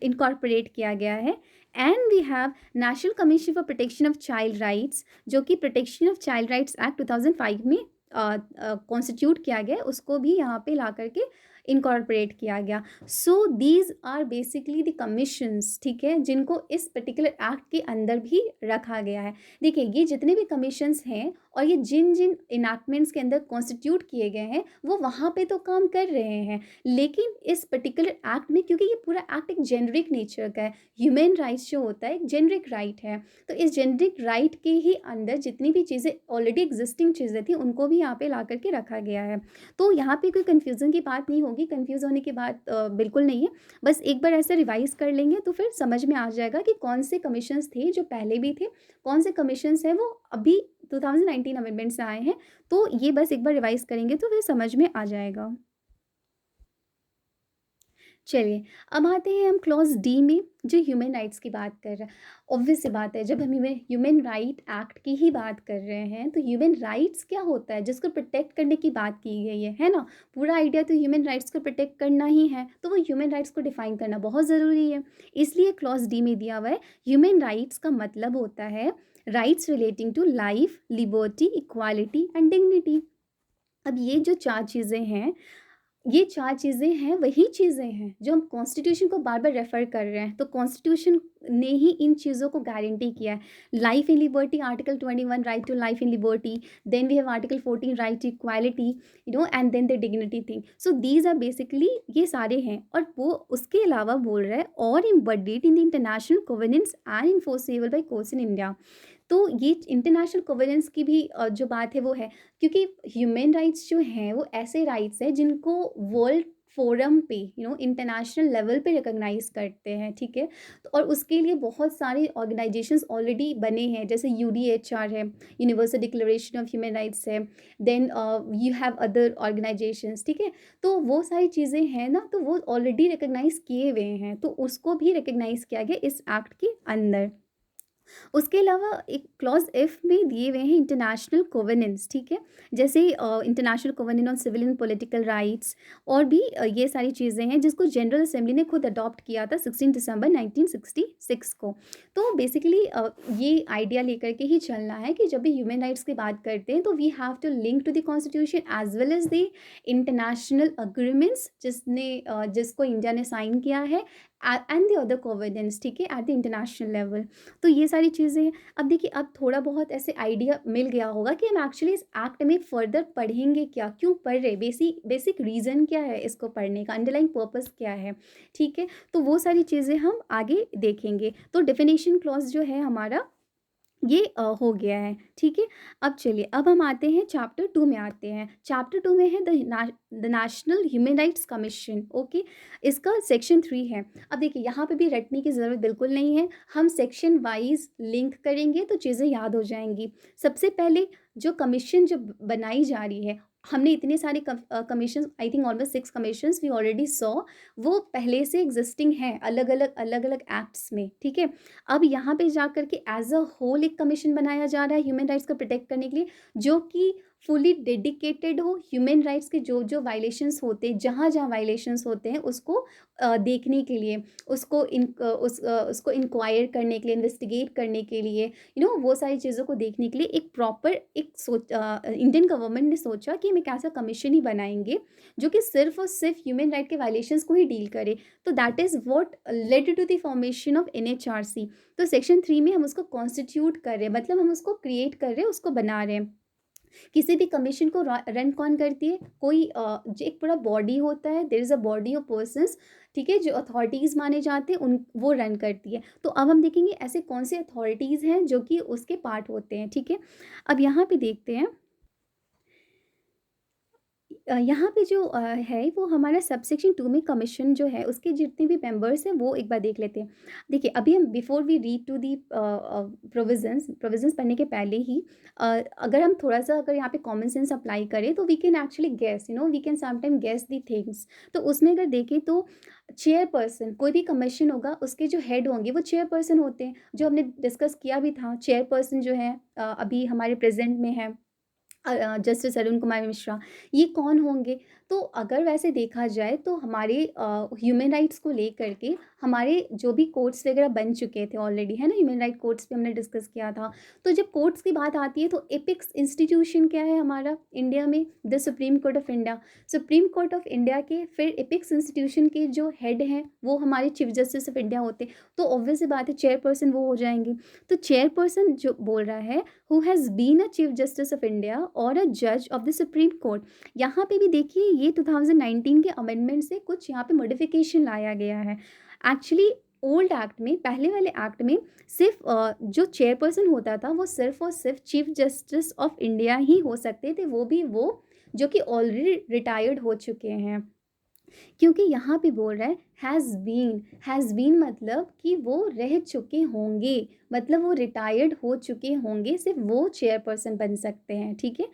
इनकॉर्पोरेट किया गया है। And we have national commission for protection of child rights, जो कि protection of child rights act 2005 में कॉन्स्टिट्यूट किया गया, उसको भी यहाँ पे ला करके इनकॉर्पोरेट किया गया। So these are basically the commissions, ठीक है, जिनको इस पर्टिकुलर एक्ट के अंदर भी रखा गया है। देखिए ये जितने भी कमीशंस हैं और ये जिन जिन इनैक्टमेंट्स के अंदर कॉन्स्टिट्यूट किए गए हैं वो वहाँ पे तो काम कर रहे हैं, लेकिन इस पर्टिकुलर एक्ट में, क्योंकि ये पूरा एक्ट एक जेनरिक नेचर का है, ह्यूमन राइट्स जो होता है एक जेनरिक राइट है, तो इस जेनरिक राइट के ही अंदर जितनी भी चीज़ें ऑलरेडी एग्जिस्टिंग चीज़ें थी उनको भी यहाँ पे ला करके रखा गया है। तो यहाँ पे कोई कन्फ्यूज़न की बात नहीं होगी, कन्फ्यूज़ होने की बात बिल्कुल नहीं है। बस एक बार ऐसे रिवाइज़ कर लेंगे तो फिर समझ में आ जाएगा कि कौन से कमीशंस थे जो पहले भी थे, कौन से कमीशंस हैं वो अभी 2019 अमेंडमेंट से आए हैं। तो ये बस एक बार रिवाइज़ करेंगे तो फिर समझ में आ जाएगा। चलिए अब आते हैं हम क्लॉज डी में, जो ह्यूमन राइट्स की बात कर रहा है। ऑब्वियस सी बात है, जब हम ह्यूमन राइट एक्ट की ही बात कर रहे हैं तो ह्यूमन राइट्स क्या होता है जिसको प्रोटेक्ट करने की बात की गई है ना। पूरा आइडिया तो ह्यूमन राइट्स को प्रोटेक्ट करना ही है, तो वो ह्यूमन राइट्स को डिफाइन करना बहुत ज़रूरी है। इसलिए क्लॉज डी में दिया हुआ है ह्यूमन राइट्स का मतलब होता है rights relating to life, liberty, equality and dignity. अब ये जो 4 चीज़ें हैं ये 4 चीज़ें हैं, वही चीज़ें हैं जो हम कॉन्स्टिट्यूशन को बार-बार रेफ़र कर रहे हैं। तो कॉन्स्टिट्यूशन ने ही इन चीज़ों को गारंटी किया है। Life in liberty article 21 right to life in liberty, then we have article 14 right to equality, and then the dignity thing. So these are basically ये सारे हैं, और वो उसके अलावा बोल रहा है और embedded in the international covenants and enforceable by courts in India. तो ये इंटरनेशनल कोवेनेंट्स की भी जो बात है वो है, क्योंकि ह्यूमन राइट्स जो हैं वो ऐसे राइट्स हैं जिनको वर्ल्ड फोरम पे इंटरनेशनल लेवल पे रिकॉग्नाइज करते हैं, ठीक है। तो और उसके लिए बहुत सारे ऑर्गेनाइजेशंस ऑलरेडी बने हैं, जैसे यूडीएचआर है, universal declaration of human rights है, then you have other organisations, ठीक है। तो वो सारी चीज़ें हैं ना, तो वो ऑलरेडी रिकॉग्नाइज किए हुए हैं, तो उसको भी रिकॉग्नाइज किया गया इस एक्ट के अंदर। उसके अलावा एक क्लॉज एफ में दिए हुए हैं इंटरनेशनल कोवेनेंट्स, ठीक है। जैसे international covenant on civil and political rights, और भी ये सारी चीज़ें हैं जिसको जनरल असेंबली ने खुद अडॉप्ट किया था 16 दिसंबर 1966 को। तो बेसिकली ये आइडिया लेकर के ही चलना है कि जब भी ह्यूमन राइट्स की बात करते हैं तो we have to link to the constitution as well as the international agreements जिसको इंडिया ने साइन किया है, एंड द अदर कोवेनेंट्स, ठीक है, एट द इंटरनेशनल लेवल। तो ये सारी चीज़ें हैं। अब देखिए, अब थोड़ा बहुत ऐसे आइडिया मिल गया होगा कि हम एक्चुअली इस एक्ट में फर्दर पढ़ेंगे क्या, क्यों पढ़ रहे, बेसिक रीज़न क्या है इसको पढ़ने का, अंडरलाइंग पर्पस क्या है, ठीक है। तो वो सारी चीज़ें हम आगे देखेंगे। तो डेफिनेशन क्लॉज जो है हमारा ये हो गया है, ठीक है। अब चलिए, अब हम आते हैं चैप्टर 2 में आते हैं। चैप्टर 2 में है the national human rights commission, okay. इसका सेक्शन 3 है। अब देखिए, यहाँ पे भी रटने की ज़रूरत बिल्कुल नहीं है, हम सेक्शन वाइज लिंक करेंगे तो चीज़ें याद हो जाएंगी। सबसे पहले जो कमीशन जो बनाई जा रही है, हमने इतने सारे commission, I think almost 6 commissions we already saw, वो पहले से एग्जिस्टिंग हैं अलग अलग एक्ट्स में, ठीक है। अब यहाँ पे जा कर के एज अ होल एक कमीशन बनाया जा रहा है ह्यूमन राइट्स को प्रोटेक्ट करने के लिए, जो कि फुली डेडिकेटेड हो ह्यूमन राइट्स के जो जो वायलेशंस होते हैं, जहाँ जहाँ वायलेशंस होते हैं उसको देखने के लिए, उसको इंक्वायर करने के लिए, इन्वेस्टिगेट करने के लिए, वो सारी चीज़ों को देखने के लिए एक प्रॉपर एक इंडियन गवर्नमेंट ने सोचा कि हम एक ऐसा कमीशन ही बनाएंगे जो कि सिर्फ और सिर्फ ह्यूमन राइट के वायलेशंस को ही डील करे। तो that is what led to the formation of NHRC. तो सेक्शन 3 में हम उसको कॉन्स्टिट्यूट कर रहे हैं, मतलब हम उसको क्रिएट कर रहे हैं, उसको बना रहे हैं। किसी भी कमीशन को रन कौन करती है, कोई जो एक पूरा बॉडी होता है, there is a body of persons, ठीक है, जो अथॉरिटीज़ माने जाते हैं उन वो रन करती है। तो अब हम देखेंगे ऐसे कौन से अथॉरिटीज़ हैं जो कि उसके पार्ट होते हैं, ठीक है। अब यहाँ पे देखते हैं, यहाँ पे जो है वो हमारा सबसेक्शन 2 में कमीशन जो है उसके जितने भी मेंबर्स हैं वो एक बार देख लेते हैं। देखिए, अभी हम before we read to the provisions पढ़ने के पहले ही अगर हम थोड़ा-सा अगर यहाँ पे कॉमन सेंस अप्लाई करें तो we can actually guess, we can sometime guess the things. तो उसमें अगर देखें तो चेयरपर्सन, कोई भी कमीशन होगा उसके जो हेड होंगे वो चेयरपर्सन होते हैं, जो हमने डिस्कस किया भी था। चेयरपर्सन जो है अभी हमारे प्रेज़ेंट में है जस्टिस अरुण कुमार मिश्रा, ये कौन होंगे? तो अगर वैसे देखा जाए तो हमारे ह्यूमन राइट्स को लेकर के हमारे जो भी कोर्ट्स वगैरह बन चुके थे ऑलरेडी, है ना, ह्यूमन राइट कोर्ट्स पे हमने डिस्कस किया था। तो जब कोर्ट्स की बात आती है तो एपिक्स इंस्टीट्यूशन क्या है हमारा इंडिया में? The supreme court of India. Supreme court of India के फिर एपिक्स इंस्टीट्यूशन के जो हेड हैं वो हमारे चीफ जस्टिस ऑफ इंडिया होते हैं। तो ऑब्वियस सी बात है, चेयरपर्सन वो हो जाएंगे। तो चेयरपर्सन जो बोल रहा है, who has been a chief justice of India और अ जज ऑफ द सुप्रीम कोर्ट। यहाँ पे भी देखिए, ये 2019 के अमेंडमेंट से कुछ यहाँ पे मॉडिफिकेशन लाया गया है। एक्चुअली ओल्ड एक्ट में, पहले वाले एक्ट में सिर्फ जो चेयरपर्सन होता था वो सिर्फ और सिर्फ चीफ जस्टिस ऑफ इंडिया ही हो सकते थे, वो भी वो जो कि ऑलरेडी रिटायर्ड हो चुके हैं। क्योंकि यहाँ पे बोल रहा है हैज़ बीन मतलब कि वो रह चुके होंगे, मतलब वो रिटायर्ड हो चुके होंगे, सिर्फ वो चेयरपर्सन बन सकते हैं, ठीक है।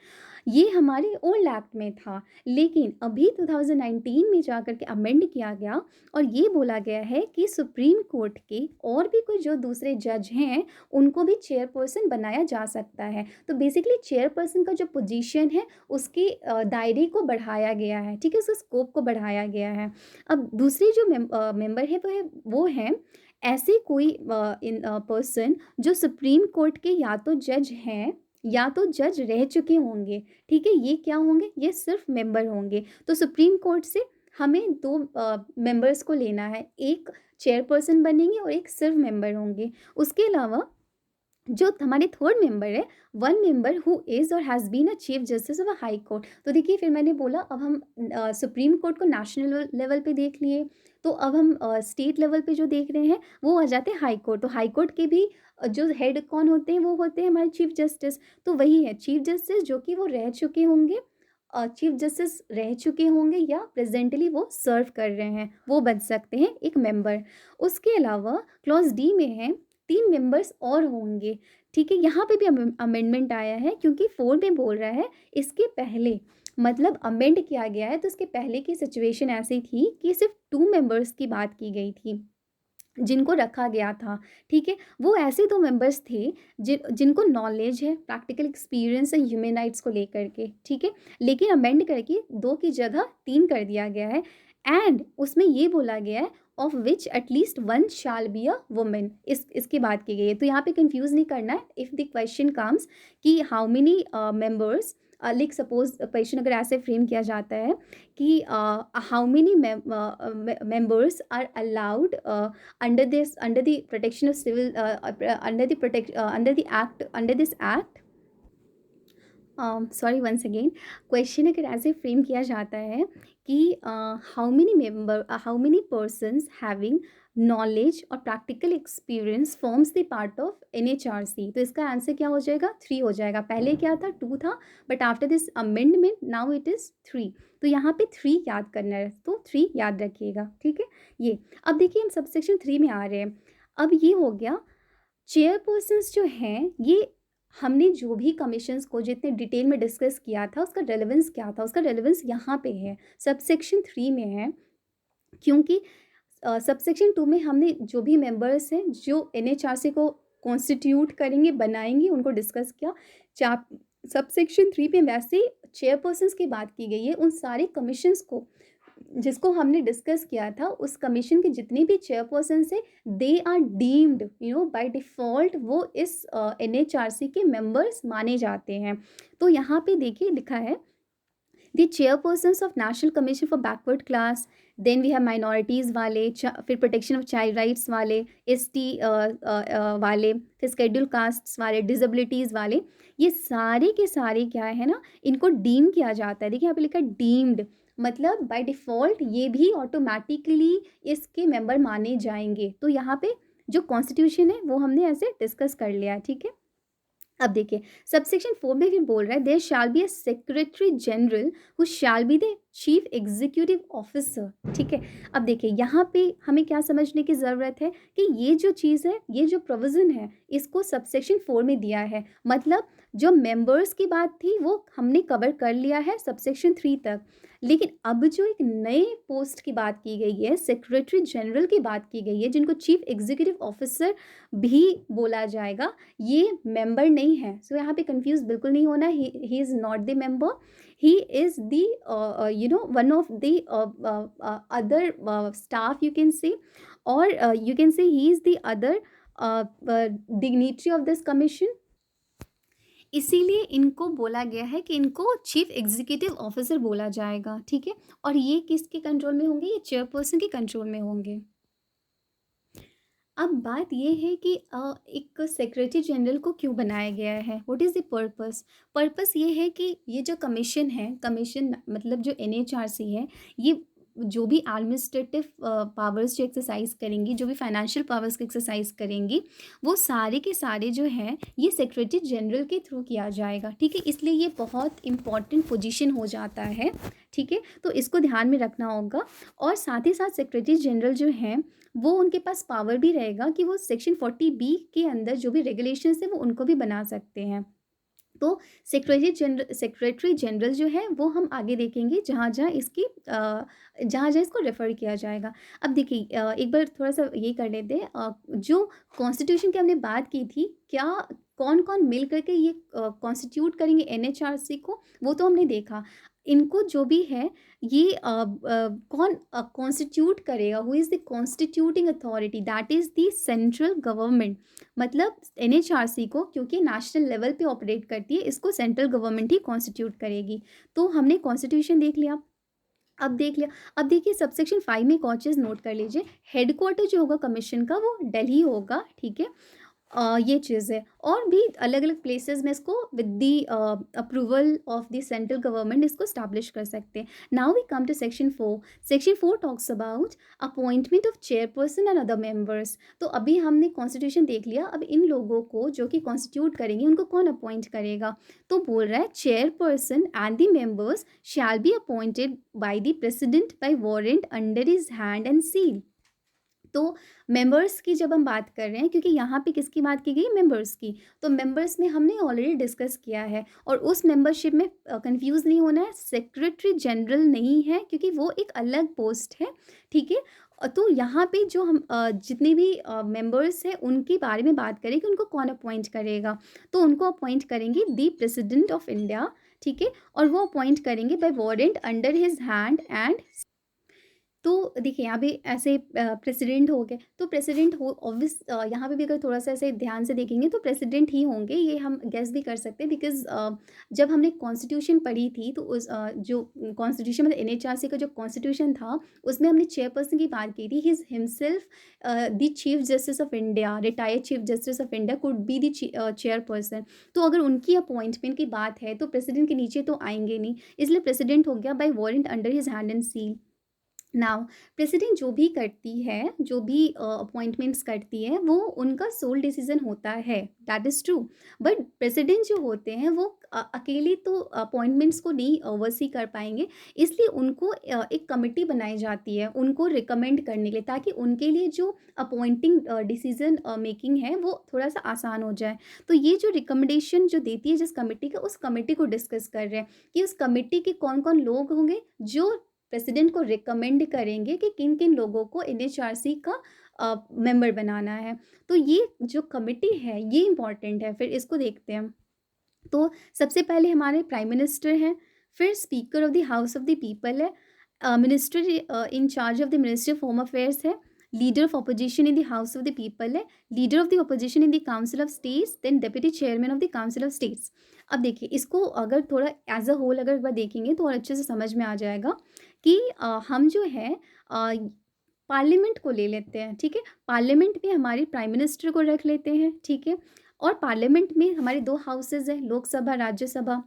ये हमारे ओल्ड एक्ट में था, लेकिन अभी 2019 में जाकर के अमेंड किया गया और ये बोला गया है कि सुप्रीम कोर्ट के और भी कोई जो दूसरे जज हैं उनको भी चेयरपर्सन बनाया जा सकता है। तो बेसिकली चेयरपर्सन का जो पोजीशन है उसके दायरे को बढ़ाया गया है, ठीक है, उसके स्कोप को बढ़ाया गया है। अब दूसरे जो मेंबर है वो है ऐसे कोई पर्सन जो सुप्रीम कोर्ट के या तो जज हैं या तो जज रह चुके होंगे, ठीक है, ये क्या होंगे, ये सिर्फ मेंबर होंगे। तो सुप्रीम कोर्ट से हमें दो मेंबर्स को लेना है, एक चेयरपर्सन बनेंगे और एक सिर्फ मेंबर होंगे। उसके अलावा जो हमारे थर्ड मेंबर है, वन मेंबर हु इज़ और has been a chief justice of a high court. तो देखिए फिर मैंने बोला अब हम सुप्रीम कोर्ट को नेशनल लेवल पे देख लिए, तो अब हम स्टेट लेवल पे जो देख रहे हैं वो आ जाते हैं हाई कोर्ट। तो हाई कोर्ट के भी जो हेड कौन होते हैं, वो होते हैं हमारे चीफ जस्टिस। तो वही है चीफ जस्टिस, जो कि वो रह चुके होंगे, चीफ जस्टिस रह चुके होंगे या प्रेजेंटली वो सर्व कर रहे हैं, वो बन सकते हैं एक मेंबर। उसके अलावा क्लॉज डी में है 3 मेंबर्स और होंगे, ठीक है। यहाँ पे भी अमेंडमेंट आया है, क्योंकि 4 में बोल रहा है इसके पहले, मतलब अमेंड किया गया है, तो इसके पहले की सिचुएशन ऐसी थी कि सिर्फ 2 मेंबर्स की बात की गई थी जिनको रखा गया था, ठीक है। वो ऐसे 2 मेंबर्स थे जिनको नॉलेज है, प्रैक्टिकल एक्सपीरियंस है ह्यूमन राइट्स को लेकर के, ठीक है। लेकिन अमेंड करके 2 की जगह 3 कर दिया गया है, एंड उसमें ये बोला गया है of which at least one shall be a women, इसकी बात की गई है। तो यहाँ पे कंफ्यूज नहीं करना है इफ़ द क्वेश्चन कम्स कि how many members, like suppose question अगर ऐसे फ्रेम किया जाता है कि how many members are allowed under the protection of civil under the act, under this act, sorry once again, question अगर ऐसे frame किया जाता है कि how many persons having knowledge और practical experience forms the part of NHRC, तो इसका answer क्या हो जाएगा, 3 हो जाएगा। पहले क्या था, 2 था, but after this amendment now it is 3। तो यहाँ पे 3 याद करना है, तो 3 याद रखिएगा, ठीक है। ये अब देखिए हम सबसेक्शन 3 में आ रहे हैं। अब ये हो गया चेयरपर्सन्स जो हैं, ये हमने जो भी कमीशंस को जितने डिटेल में डिस्कस किया था उसका रेलेवेंस क्या था, उसका रेलेवेंस यहाँ पे है, सबसेक्शन 3 में है। क्योंकि सबसेक्शन 2 में हमने जो भी मेंबर्स हैं जो NHRC को कॉन्स्टिट्यूट करेंगे, बनाएंगे, उनको डिस्कस किया। चाप सबसेक्शन 3 में वैसे चेयरपर्सन्स की बात की गई है, उन सारे कमीशंस को जिसको हमने डिस्कस किया था, उस कमीशन के जितने भी चेयरपर्सन है, they are deemed by default, वो इस NHRC के मेंबर्स माने जाते हैं। तो यहाँ पे देखिए लिखा है the chairpersons of national commission for backward class, then we have minorities वाले, फिर प्रोटेक्शन ऑफ चाइल्ड राइट्स वाले, ST वाले, फिर स्केड्यूल कास्ट्स वाले, डिसेबिलिटीज़ वाले, ये सारे के सारे क्या है ना, इनको डीम किया जाता है। देखिए यहाँ पे लिखा है डीम्ड, मतलब बाय डिफ़ॉल्ट ये भी ऑटोमेटिकली इसके मेंबर माने जाएंगे। तो यहाँ पे जो कॉन्स्टिट्यूशन है वो हमने ऐसे डिस्कस कर लिया है, ठीक है। अब देखिए सबसेक्शन 4 में भी बोल रहा है there shall be a secretary general who shall be the chief executive officer, ठीक है। अब देखिए यहाँ पे हमें क्या समझने की ज़रूरत है कि ये जो चीज़ है, ये जो प्रोविज़न है, इसको सबसेक्शन 4 में दिया है, मतलब जो मेंबर्स की बात थी वो हमने कवर कर लिया है सबसेक्शन 3 तक। लेकिन अब जो एक नए पोस्ट की बात की गई है, सेक्रेटरी जनरल की बात की गई है, जिनको चीफ एग्जीक्यूटिव ऑफिसर भी बोला जाएगा, ये मेंबर नहीं है। सो यहाँ पे कंफ्यूज बिल्कुल नहीं होना, he is not the member, he is the one of the other staff, you can say, or you can say he is the other dignitary of this commission। इसीलिए इनको बोला गया है कि इनको चीफ एग्जीक्यूटिव ऑफिसर बोला जाएगा, ठीक है। और ये किसके कंट्रोल में होंगे, ये चेयरपर्सन के कंट्रोल में होंगे। अब बात ये है कि एक सेक्रेटरी जनरल को क्यों बनाया गया है, what is the purpose. Purpose ये है कि ये जो कमीशन है, कमीशन मतलब जो NHRC है, ये जो भी एडमिनिस्ट्रेटिव पावर्स जो एक्सरसाइज करेंगी, जो भी फाइनेंशियल पावर्स को एक्सरसाइज करेंगी, वो सारे के सारे जो हैं ये सेक्रेटरी जनरल के थ्रू किया जाएगा, ठीक है। इसलिए ये बहुत इंपॉर्टेंट पोजीशन हो जाता है, ठीक है। तो इसको ध्यान में रखना होगा। और साथ ही साथ सेक्रेटरी जनरल जो हैं वो उनके पास पावर भी रहेगा कि वो सेक्शन 40B के अंदर जो भी रेगुलेशंस है वो उनको भी बना सकते हैं। तो सेक्रेटरी जनरल जो है वो हम आगे देखेंगे, जहाँ जहाँ इसको रेफ़र किया जाएगा। अब देखिए एक बार थोड़ा सा ये कर लेते हैं, जो कॉन्स्टिट्यूशन की हमने बात की थी, क्या कौन कौन मिल करके ये कॉन्स्टिट्यूट करेंगे NHRC को, वो तो हमने देखा। इनको जो भी है ये कौन कॉन्स्टिट्यूट करेगा, who is the constituting authority, that is the central government. मतलब एनएचआरसी को, क्योंकि नेशनल लेवल पे ऑपरेट करती है, इसको सेंट्रल गवर्नमेंट ही कॉन्स्टिट्यूट करेगी। तो हमने कॉन्स्टिट्यूशन देख लिया। अब देख लिया, अब देखिए सबसेक्शन 5 में एक और चीज़ नोट कर लीजिए, हेडक्वार्टर जो होगा कमीशन का वो दिल्ली होगा, ठीक है। ये चीज़ है, और भी अलग अलग प्लेसेस में इसको with the approval of the central government इसको स्टैब्लिश कर सकते हैं। Now we come to section 4। Section 4 talks about appointment of chairperson and other members. तो अभी हमने कॉन्स्टिट्यूशन देख लिया, अब इन लोगों को जो कि कॉन्स्टिट्यूट करेंगे उनको कौन अपॉइंट करेगा। तो बोल रहा है chairperson and the members shall be appointed by the president bye warrant under his hand and seal. तो मेंबर्स की जब हम बात कर रहे हैं, क्योंकि यहाँ पे किसकी बात की गई, मेंबर्स की, तो मेंबर्स में हमने ऑलरेडी डिस्कस किया है, और उस मेंबरशिप में कंफ्यूज नहीं होना है, सेक्रेटरी जनरल नहीं है, क्योंकि वो एक अलग पोस्ट है, ठीक है। तो यहाँ पे जो हम जितने भी मेंबर्स हैं उनके बारे में बात करें कि उनको कौन अपॉइंट करेगा, तो उनको अपॉइंट करेंगे दी प्रेसिडेंट ऑफ इंडिया, ठीक है, और वो अपॉइंट करेंगे by warrant under his hand and. तो देखिए यहाँ पे ऐसे प्रेसिडेंट हो गए, तो प्रेसिडेंट हो ऑब्वियस, यहाँ पे भी अगर थोड़ा सा ऐसे ध्यान से देखेंगे तो प्रेसिडेंट ही होंगे, ये हम गेस भी कर सकते हैं, बिकॉज जब हमने कॉन्स्टिट्यूशन पढ़ी थी तो उस जो कॉन्स्टिट्यूशन मतलब एनएचआरसी का जो कॉन्स्टिट्यूशन था उसमें हमने चेयरपर्सन की बात की थी, his himself the chief justice of India, retired chief justice of India could be the chairperson. तो अगर उनकी अपॉइंटमेंट की बात है तो प्रेसिडेंट के नीचे तो आएंगे नहीं, इसलिए प्रेसिडेंट हो गया by warrant under his hand and seal. Now president जो भी करती है, जो भी अपॉइंटमेंट्स करती है, वो उनका सोल डिसीजन होता है, that is true. But president जो होते हैं वो अकेले तो अपॉइंटमेंट्स को नहीं ओवरसी कर पाएंगे, इसलिए उनको एक कमेटी बनाई जाती है उनको रिकमेंड करने के लिए, ताकि उनके लिए जो अपॉइंटिंग डिसीजन मेकिंग है वो थोड़ा सा आसान हो जाए। तो ये जो रिकमेंडेशन जो देती है जिस कमेटी का, उस कमेटी को डिस्कस कर रहे हैं कि उस कमेटी के कौन कौन लोग होंगे जो प्रेसिडेंट को रिकमेंड करेंगे कि किन किन लोगों को एनएचआरसी का मेंबर बनाना है। तो ये जो कमेटी है ये इम्पॉर्टेंट है, फिर इसको देखते हैं। तो सबसे पहले हमारे प्राइम मिनिस्टर हैं, फिर speaker of the house of the people है, minister in charge of the ministry of home affairs है, leader of opposition in the house of the people है, leader of the opposition in the council of states, then deputy chairman of the council of states. अब देखिए इसको अगर थोड़ा as a whole अगर एक बार देखेंगे तो और अच्छे से समझ में आ जाएगा कि हम जो है पार्लियामेंट को ले लेते हैं, ठीक है। पार्लियामेंट में हमारे प्राइम मिनिस्टर को रख लेते हैं, ठीक है, और पार्लियामेंट में हमारे दो हाउसेज हैं, लोकसभा राज्यसभा।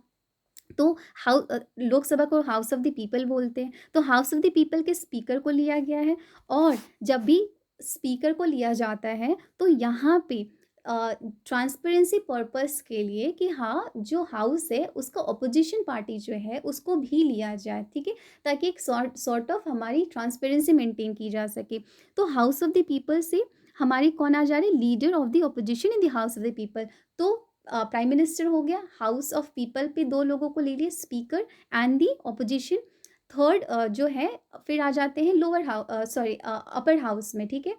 तो लोकसभा को हाउस ऑफ द पीपल बोलते हैं, तो हाउस ऑफ द पीपल के स्पीकर को लिया गया है, और जब भी स्पीकर को लिया जाता है तो यहाँ पे ट्रांसपेरेंसी पर्पस के लिए कि हाँ जो हाउस है उसका अपोजिशन पार्टी जो है उसको भी लिया जाए, ठीक है, ताकि एक सॉर्ट ऑफ हमारी ट्रांसपेरेंसी मेंटेन की जा सके। तो हाउस ऑफ द पीपल से हमारी कौन आ जा रही, leader of the opposition in the house of the people. तो प्राइम मिनिस्टर हो गया, हाउस ऑफ पीपल पे दो लोगों को ले लिए, speaker and the opposition. Third जो है फिर आ जाते हैं lower house, sorry upper house में, ठीक है।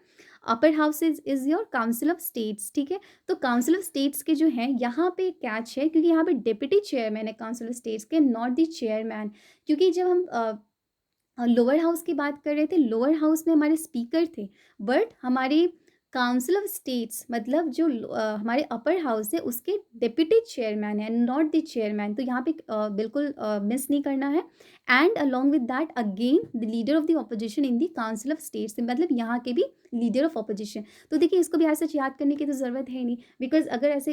Upper house is your council of states, ठीक है। तो काउंसिल ऑफ स्टेट्स के जो है यहाँ पे कैच है, क्योंकि यहाँ पे डिप्टी चेयरमैन है काउंसिल ऑफ स्टेट्स के, नॉट द चेयरमैन। क्योंकि जब हम लोअर हाउस की बात कर रहे थे, लोअर हाउस में हमारे स्पीकर थे, बट हमारे काउंसिल ऑफ स्टेट्स मतलब जो हमारे अपर हाउस है उसके डिप्टी चेयरमैन है, नॉट द चेयरमैन। तो यहाँ पे बिल्कुल मिस नहीं करना है। And along with that again the leader of the opposition in the council of states, मतलब यहाँ के भी लीडर ऑफ ऑपोजिशन। तो देखिए इसको भी ऐसे याद करने की तो ज़रूरत है नहीं, बिकॉज अगर ऐसे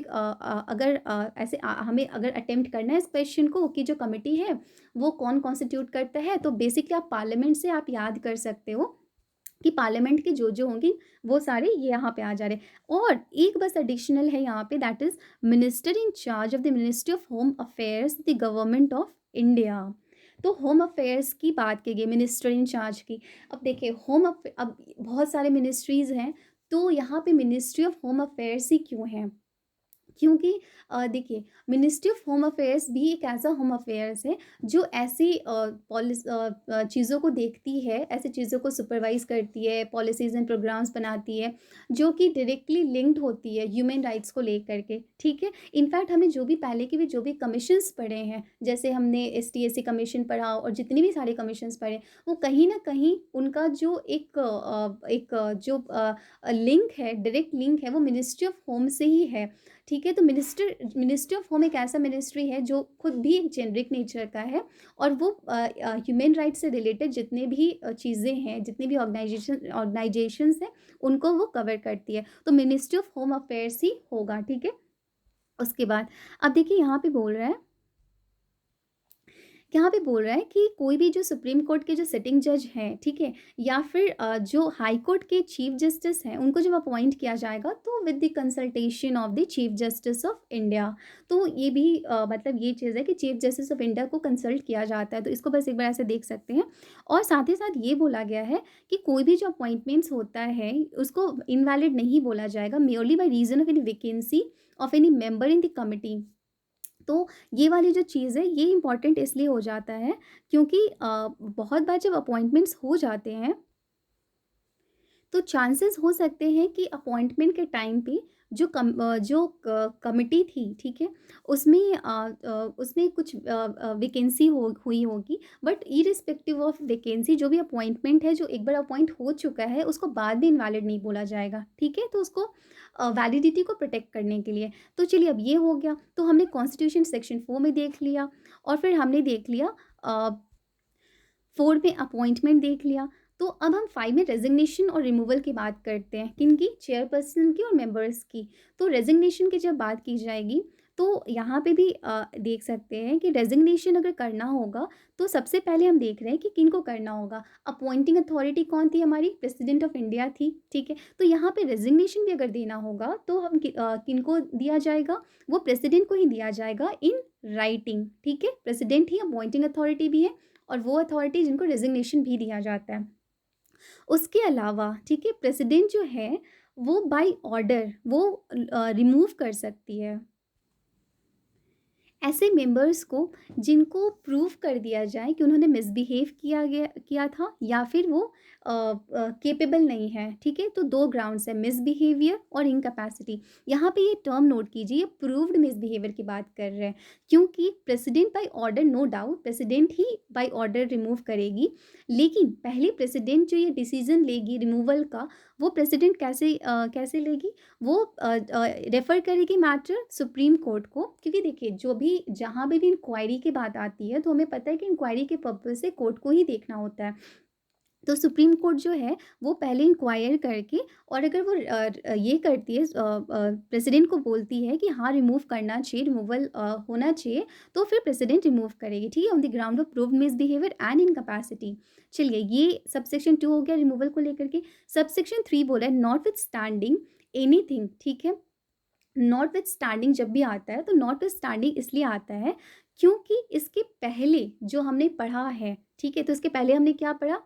ऐसे हमें अगर अटेम्प्ट करना है इस क्वेश्चन को कि जो कमेटी है वो कौन कॉन्स्टिट्यूट करता है, तो बेसिकली आप पार्लियामेंट से आप याद कर सकते हो कि पार्लियामेंट के जो होंगी वो सारे ये यहाँ पे आ जा रहे हैं। और एक बस एडिशनल है यहाँ पे, that is minister in charge of the ministry of home affairs the government of India. तो होम अफेयर्स की बात की गई, मिनिस्टर इन चार्ज की। अब देखिए अब बहुत सारे मिनिस्ट्रीज़ हैं, तो यहाँ पे मिनिस्ट्री ऑफ होम अफेयर्स ही क्यों है, क्योंकि देखिए, मिनिस्ट्री ऑफ होम अफेयर्स भी एक ऐसा होम अफेयर्स है जो ऐसी चीज़ों को देखती है, ऐसी चीज़ों को सुपरवाइज करती है, पॉलिसीज़ एंड प्रोग्राम्स बनाती है, जो कि डायरेक्टली लिंक्ड होती है ह्यूमन राइट्स को लेकर के, ठीक है। इनफैक्ट हमने जो भी पहले के भी जो भी कमीशंस पढ़े हैं, जैसे हमने ST SC कमीशन पढ़ा और जितने भी सारे कमीशंस पढ़े, वो कहीं ना कहीं उनका जो जो लिंक है, डायरेक्ट लिंक है, वो मिनिस्ट्री ऑफ होम से ही है, ठीक है। तो मिनिस्ट्री ऑफ होम एक ऐसा मिनिस्ट्री है जो खुद भी एक जेनरिक नेचर का है, और वो ह्यूमन राइट्स से रिलेटेड जितने भी चीज़ें हैं, जितनी भी ऑर्गेनाइजेशंस हैं, उनको वो कवर करती है। तो मिनिस्ट्री ऑफ होम अफेयर्स ही होगा, ठीक है। उसके बाद अब देखिए यहाँ पे बोल रहा है, यहाँ पे बोल रहा है कि कोई भी जो सुप्रीम कोर्ट के जो सिटिंग जज हैं, ठीक है, या फिर जो हाई कोर्ट के चीफ जस्टिस हैं, उनको जब अपॉइंट किया जाएगा तो with the consultation of the chief justice of India. तो ये भी मतलब ये चीज़ है कि चीफ जस्टिस ऑफ इंडिया को कंसल्ट किया जाता है, तो इसको बस एक बार ऐसे देख सकते हैं। और साथ ही साथ ये बोला गया है कि कोई भी जो अपॉइंटमेंट्स होता है उसको इनवैलिड नहीं बोला जाएगा merely by reason of any vacancy of any member in the committee. तो ये वाली जो चीज़ है ये इम्पॉर्टेंट इसलिए हो जाता है क्योंकि बहुत बार जब अपॉइंटमेंट्स हो जाते हैं तो चांसेस हो सकते हैं कि अपॉइंटमेंट के टाइम पे जो कमिटी थी, ठीक है, उसमें कुछ वैकेंसी हुई होगी, बट इरिस्पेक्टिव ऑफ वैकेंसी जो भी अपॉइंटमेंट है जो एक बार अपॉइंट हो चुका है उसको बाद में इनवैलिड नहीं बोला जाएगा, ठीक है। तो उसको वैलिडिटी को प्रोटेक्ट करने के लिए। तो चलिए अब ये हो गया, तो हमने कॉन्स्टिट्यूशन सेक्शन 4 में देख लिया, और फिर हमने देख लिया 4 में अपॉइंटमेंट देख लिया। तो अब हम 5 में रेजिग्नेशन और रिमूवल की बात करते हैं, किनकी? चेयरपर्सन की और मेंबर्स की। तो रेजिग्नेशन की जब बात की जाएगी तो यहाँ पे भी देख सकते हैं कि रेजिग्नेशन अगर करना होगा तो सबसे पहले हम देख रहे हैं कि किनको करना होगा। अपॉइंटिंग अथॉरिटी कौन थी? हमारी प्रेसिडेंट ऑफ इंडिया थी, ठीक है। तो यहाँ पे रेजिग्नेशन भी अगर देना होगा तो हम किनको दिया जाएगा? वो प्रेसिडेंट को ही दिया जाएगा इन राइटिंग, ठीक है। प्रेसिडेंट ही अपॉइंटिंग अथॉरिटी भी है और वो अथॉरिटी जिनको रेजिग्नेशन भी दिया जाता है। उसके अलावा, ठीक है, प्रेसिडेंट जो है वो बाय ऑर्डर वो रिमूव कर सकती है ऐसे मेंबर्स को जिनको प्रूव कर दिया जाए कि उन्होंने मिसबिहेव किया था या फिर वो केपेबल नहीं है, ठीक है। तो 2 ग्राउंड्स है, मिसबिहेवियर और इनकैपेसिटी। यहाँ पे ये टर्म नोट कीजिए, ये प्रूव्ड मिसबिहेवियर की बात कर रहे हैं, क्योंकि president by order, no doubt president ही बाय ऑर्डर रिमूव करेगी, लेकिन पहले प्रेसिडेंट जो ये डिसीजन लेगी रिमूवल का, वो प्रेसिडेंट कैसे लेगी? वो रेफ़र करेगी मैटर सुप्रीम कोर्ट को, क्योंकि देखिए जो भी जहाँ भी इंक्वायरी की बात आती है तो हमें पता है कि इंक्वायरी के पर्पज़ से कोर्ट को ही देखना होता है। तो सुप्रीम कोर्ट जो है वो पहले इंक्वायर करके, और अगर वो ये करती है, प्रेसिडेंट को बोलती है कि हाँ रिमूव करना चाहिए, रिमूवल होना चाहिए, तो फिर प्रेसिडेंट रिमूव करेगी, ठीक है, on the ground of proved misbehaviour and incapacity. चलिए ये सबसेक्शन 2 हो गया रिमूवल को लेकर के। सबसेक्शन 3 बोला है नॉटविथस्टैंडिंग एनीथिंग, ठीक है। नॉटविथस्टैंडिंग जब भी आता है तो नॉटविथस्टैंडिंग इसलिए आता है क्योंकि इसके पहले जो हमने पढ़ा है, ठीक है, तो इसके पहले हमने क्या पढ़ा?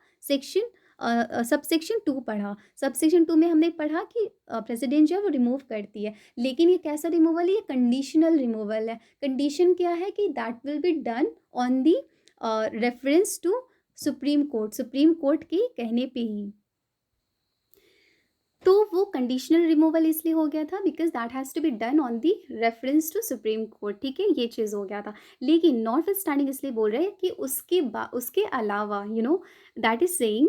सबसेक्शन 2 पढ़ा। सबसेक्शन 2 में हमने पढ़ा कि प्रेसिडेंट जो है वो रिमूव करती है, लेकिन ये कैसा रिमूवल है? ये कंडीशनल रिमूवल है। कंडीशन क्या है? कि that will be done on the reference to supreme court, supreme court के कहने पे ही। तो वो कंडीशनल रिमूवल इसलिए हो गया था because that has to be done on the reference to supreme court, ठीक है, ये चीज़ हो गया था। लेकिन नॉट स्टैंडिंग इसलिए बोल रहे हैं कि उसके अलावा that is saying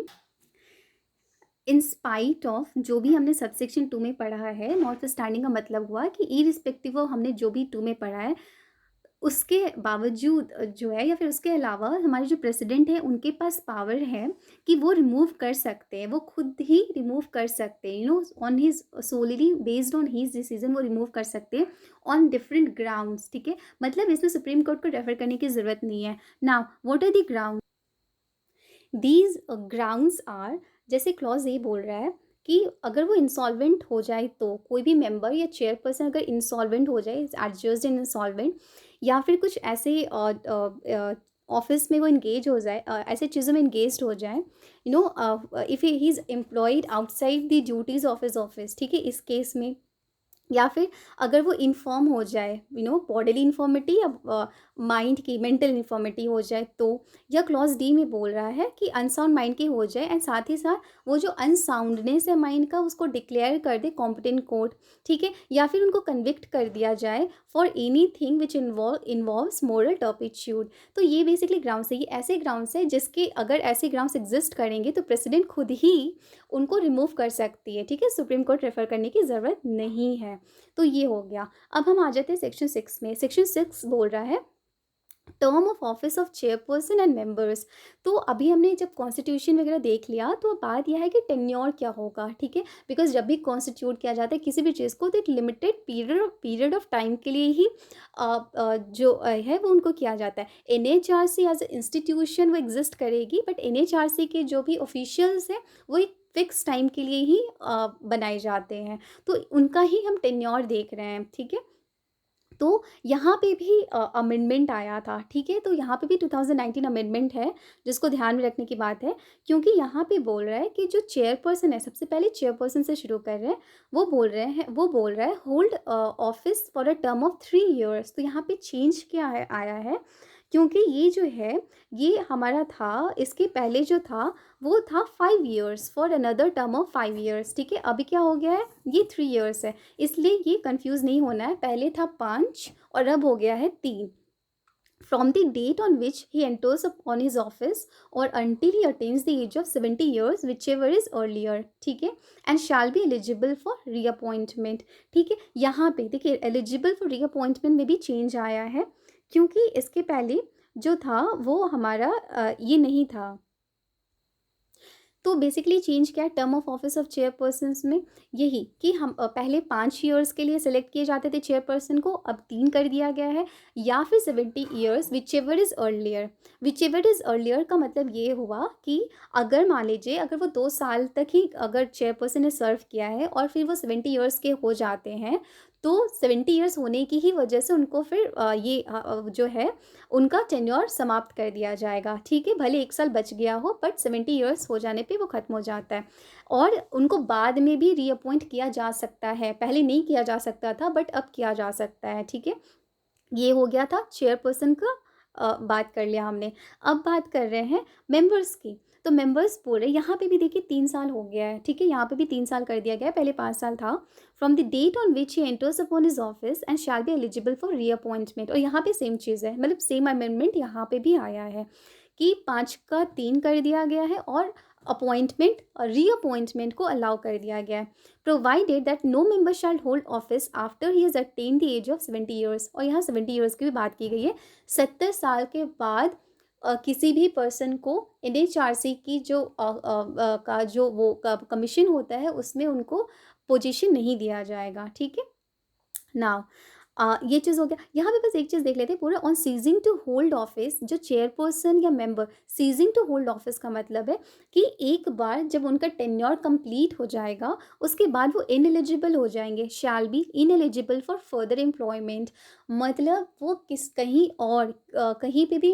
in spite of जो भी हमने सबसेक्शन 2 में पढ़ा है, नॉट स्टैंडिंग का मतलब हुआ कि इरिस्पेक्टिव ऑफ हमने जो भी 2 में पढ़ा है उसके बावजूद जो है, या फिर उसके अलावा हमारे जो प्रेसिडेंट हैं उनके पास पावर है कि वो रिमूव कर सकते हैं, वो खुद ही रिमूव कर सकते हैं, on his solely based on his decision वो रिमूव कर सकते हैं ऑन डिफरेंट ग्राउंड्स, ठीक है। मतलब इसमें सुप्रीम कोर्ट को रेफर करने की ज़रूरत नहीं है। Now what are the ground? These grounds are, जैसे क्लॉज ए बोल रहा है कि अगर वो इंसॉल्वेंट हो जाए, तो कोई भी मेंबर या चेयरपर्सन अगर इंसॉल्वेंट हो जाए, एडजस्ट इन इंसॉल्वेंट, या फिर कुछ ऐसे ऑफिस में वो इंगेज हो जाए, ऐसे चीज़ों में इंगेज हो जाए, if he is employed outside the duties of his office, ठीक है, इस केस में या फिर अगर वो इन्फॉर्म हो जाए, बॉडीली इन्फॉर्मिटी या माइंड की मेंटल इन्फॉर्मिटी हो जाए तो। या क्लॉज डी में बोल रहा है कि अनसाउंड माइंड की हो जाए एंड साथ ही साथ वो जो अनसाउंडनेस है माइंड का उसको डिक्लेयर कर दे कॉम्पिटेंट कोर्ट, ठीक है, या फिर उनको कन्विक्ट कर दिया जाए for any thing which involves moral turpitude. तो ये बेसिकली ग्राउंड्स है, ये ऐसे ग्राउंड्स है जिसके अगर ऐसे ग्राउंड्स एग्जिस्ट करेंगे तो प्रेसिडेंट खुद ही उनको रिमूव कर सकती है, ठीक है, सुप्रीम कोर्ट रेफर करने की ज़रूरत नहीं है। तो ये हो गया। अब हम आ जाते हैं सेक्शन 6 में। सेक्शन 6 बोल रहा है term of office of chairperson and members. तो अभी हमने जब कॉन्स्टिट्यूशन वगैरह देख लिया तो अब बात यह है कि टेन्योर क्या होगा, ठीक है, बिकॉज जब भी कॉन्स्टिट्यूट किया जाता है किसी भी चीज़ को तो एक लिमिटेड पीरियड ऑफ टाइम के लिए ही जो है वो उनको किया जाता है। एनएचआरसी एज ए इंस्टीट्यूशन वो एग्जिस्ट करेगी, बट एनएचआरसी के जो भी ऑफिशियल्स हैं वो एक फिक्स टाइम के लिए ही बनाए जाते हैं, तो उनका ही हम टेन्योर देख रहे हैं, ठीक है। तो यहाँ पे भी अमेंडमेंट आया था, ठीक है, तो यहाँ पे भी 2019 अमेंडमेंट है जिसको ध्यान में रखने की बात है, क्योंकि यहाँ पे बोल रहा है कि जो चेयरपर्सन है, सबसे पहले चेयरपर्सन से शुरू कर रहे हैं, वो बोल रहा है hold office for a term of 3 years। तो यहाँ पे चेंज क्या है आया है, क्योंकि ये जो है ये हमारा था, इसके पहले जो था वो था 5 years for another term of 5 years, ठीक है, अभी क्या हो गया है ये 3 years है, इसलिए ये कंफ्यूज नहीं होना है, पहले था 5 और अब हो गया है 3। From the date on which he enters upon his office or until he attains the age of 70 years whichever is earlier, ठीक है, and shall be eligible for reappointment, ठीक है। यहाँ पे देखिए एलिजिबल फॉर रीअपॉइंटमेंट में भी change आया है, क्योंकि इसके पहले जो था वो हमारा ये नहीं था। तो बेसिकली चेंज क्या है term of office of chairpersons में, यही कि हम पहले 5 years के लिए सेलेक्ट किए जाते थे चेयरपर्सन को, अब 3 कर दिया गया है, या फिर 70 years which ever is earlier. Which ever is earlier का मतलब ये हुआ कि अगर मान लीजिए अगर वो 2 साल तक ही अगर चेयरपर्सन ने सर्व किया है और फिर वो 70 years के हो जाते हैं, तो 70 years होने की ही वजह से उनको फिर जो है उनका टेन्योर समाप्त कर दिया जाएगा, ठीक है, भले 1 साल बच गया हो बट 70 years हो जाने पे वो ख़त्म हो जाता है। और उनको बाद में भी रीअपॉइंट किया जा सकता है, पहले नहीं किया जा सकता था बट अब किया जा सकता है, ठीक है। ये हो गया था चेयरपर्सन का, बात कर लिया हमने। अब बात कर रहे हैं मेंबर्स की। तो मेंबर्स बोल रहे यहाँ पे भी देखिए 3 साल हो गया है, ठीक है, यहाँ पे भी 3 साल कर दिया गया है, पहले 5 साल था। From the date on which he enters upon his office and shall be eligible for reappointment. और यहाँ पे सेम चीज़ है, मतलब सेम अमेंडमेंट यहाँ पे भी आया है कि 5 का 3 कर दिया गया है और अपॉइंटमेंट और रीअपॉइंटमेंट को अलाउ कर दिया गया है, provided that no member shall hold office after he is attain the age of 70 years। और यहाँ 70 years की भी बात की गई है, 70 साल के बाद किसी भी पर्सन को एनएचआरसी की जो का जो वो कमीशन होता है उसमें उनको पोजीशन नहीं दिया जाएगा, ठीक है। नाउ ये चीज़ हो गया। यहाँ पे बस एक चीज़ देख लेते हैं पूरा। On ceasing to hold office, जो चेयरपर्सन या member, ceasing to hold office का मतलब है कि एक बार जब उनका टेन्योर कंप्लीट हो जाएगा उसके बाद वो इनएलिजिबल हो जाएंगे, shall be ineligible for further employment. मतलब वो कहीं और कहीं पे भी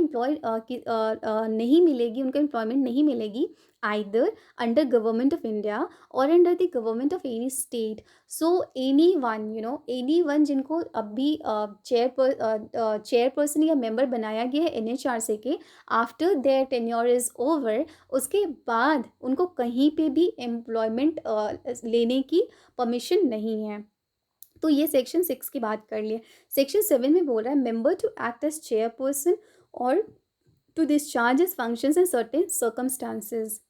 नहीं मिलेगी, उनको एम्प्लॉयमेंट नहीं मिलेगी, either under government of India or under the government of any state. So any one जिनको अभी चेयरपर्सन या मेंबर बनाया गया है एनएचआरसी के, after their tenure is over, उसके बाद उनको कहीं पे भी एम्प्लॉयमेंट लेने की परमिशन नहीं है। तो ये सेक्शन 6 की बात कर लिए। सेक्शन 7 में बोल रहा है member to act as chairperson और to discharge his functions in certain circumstances.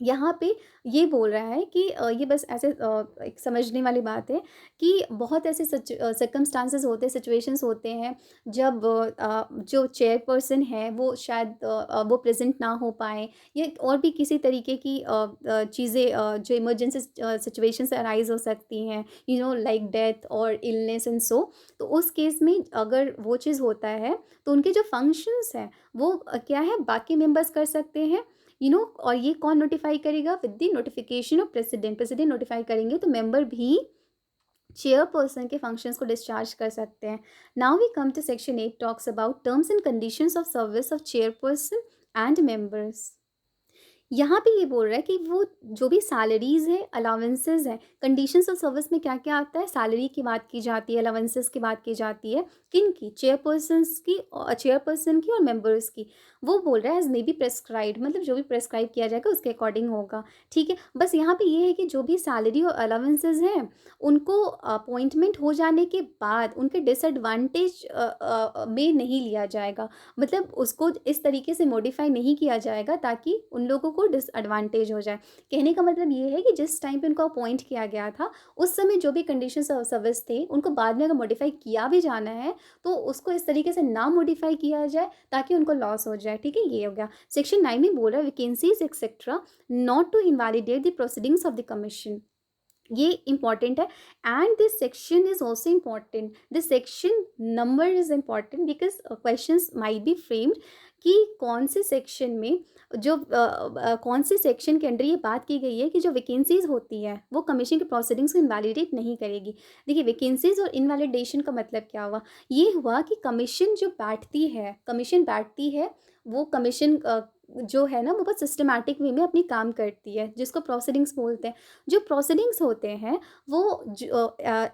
यहाँ पे ये बोल रहा है कि ये बस ऐसे एक समझने वाली बात है कि बहुत ऐसे सर्कमस्टांसेस होते हैं, सिचुएशंस होते हैं जब जो चेयरपर्सन है वो शायद वो प्रेजेंट ना हो पाए, या और भी किसी तरीके की चीज़ें जो इमरजेंसी सिचुएशंस अराइज हो सकती हैं, लाइक डेथ और इलनेस एंड सो। तो उस केस में अगर वो चीज़ होता है तो उनके जो फंक्शंस हैं वो क्या है बाकी मेंबर्स कर सकते हैं, और ये कौन नोटिफाई करेगा, with the notification of president notify करेंगे तो मेंबर भी चेयरपर्सन के फंक्शंस को डिस्चार्ज कर सकते हैं। Now we come to section 8, talks about terms and conditions of service of chairperson and members. यहाँ पे ये बोल रहा है कि वो जो भी सैलरीज़ है, अलाउंसेस है, कंडीशंस ऑफ सर्विस में क्या-क्या आता है, सैलरी की बात की जाती है, अलाउंसेस की बात की जाती है, किनकी? चेयरपर्सन की और मेंबर्स की। वो बोल रहा है एज़ मे बी प्रिस्क्राइब्ड, मतलब जो भी प्रिस्क्राइब किया जाएगा उसके अकॉर्डिंग होगा, ठीक है? बस यहाँ पे ये है कि जो भी सैलरी और अलाउंसेस हैं, उनको अपॉइंटमेंट हो जाने के बाद उनके डिसएडवांटेज में नहीं लिया जाएगा। मतलब उसको इस तरीके से मॉडिफ़ाई नहीं किया जाएगा ताकि उन लोगों को डिसएडवांटेज हो जाए। कहने का मतलब ये है कि जिस टाइम पे उनको अपॉइंट किया गया था, उस समय जो भी कंडीशंस ऑफ सर्विस थे, उनको बाद में अगर मॉडिफ़ाई किया भी जाना है, तो उसको इस तरीके से ना मॉडिफ़ाई किया जाए ताकि उनको लॉस हो जाए, ठीक है? ये हो गया। सेक्शन 9 में बोल रहा है vacancies etcetera not to invalidate the proceedings of the commission. ये इम्पॉर्टेंट है and this section is also important, this section number is important because questions might be framed कि कौन से सेक्शन में कौन से सेक्शन के अंडर ये बात की गई है कि जो वैकेंसीज होती है वो कमीशन के प्रोसीडिंग्स को इनवैलिडेट नहीं करेगी। देखिए वैकेंसीज और इनवैलिडेशन का मतलब क्या हुआ, ये हुआ कि कमीशन बैठती है, वो कमीशन जो है ना वो बहुत सिस्टमैटिक वे में अपनी काम करती है, जिसको प्रोसीडिंग्स बोलते हैं। जो प्रोसीडिंग्स होते हैं वो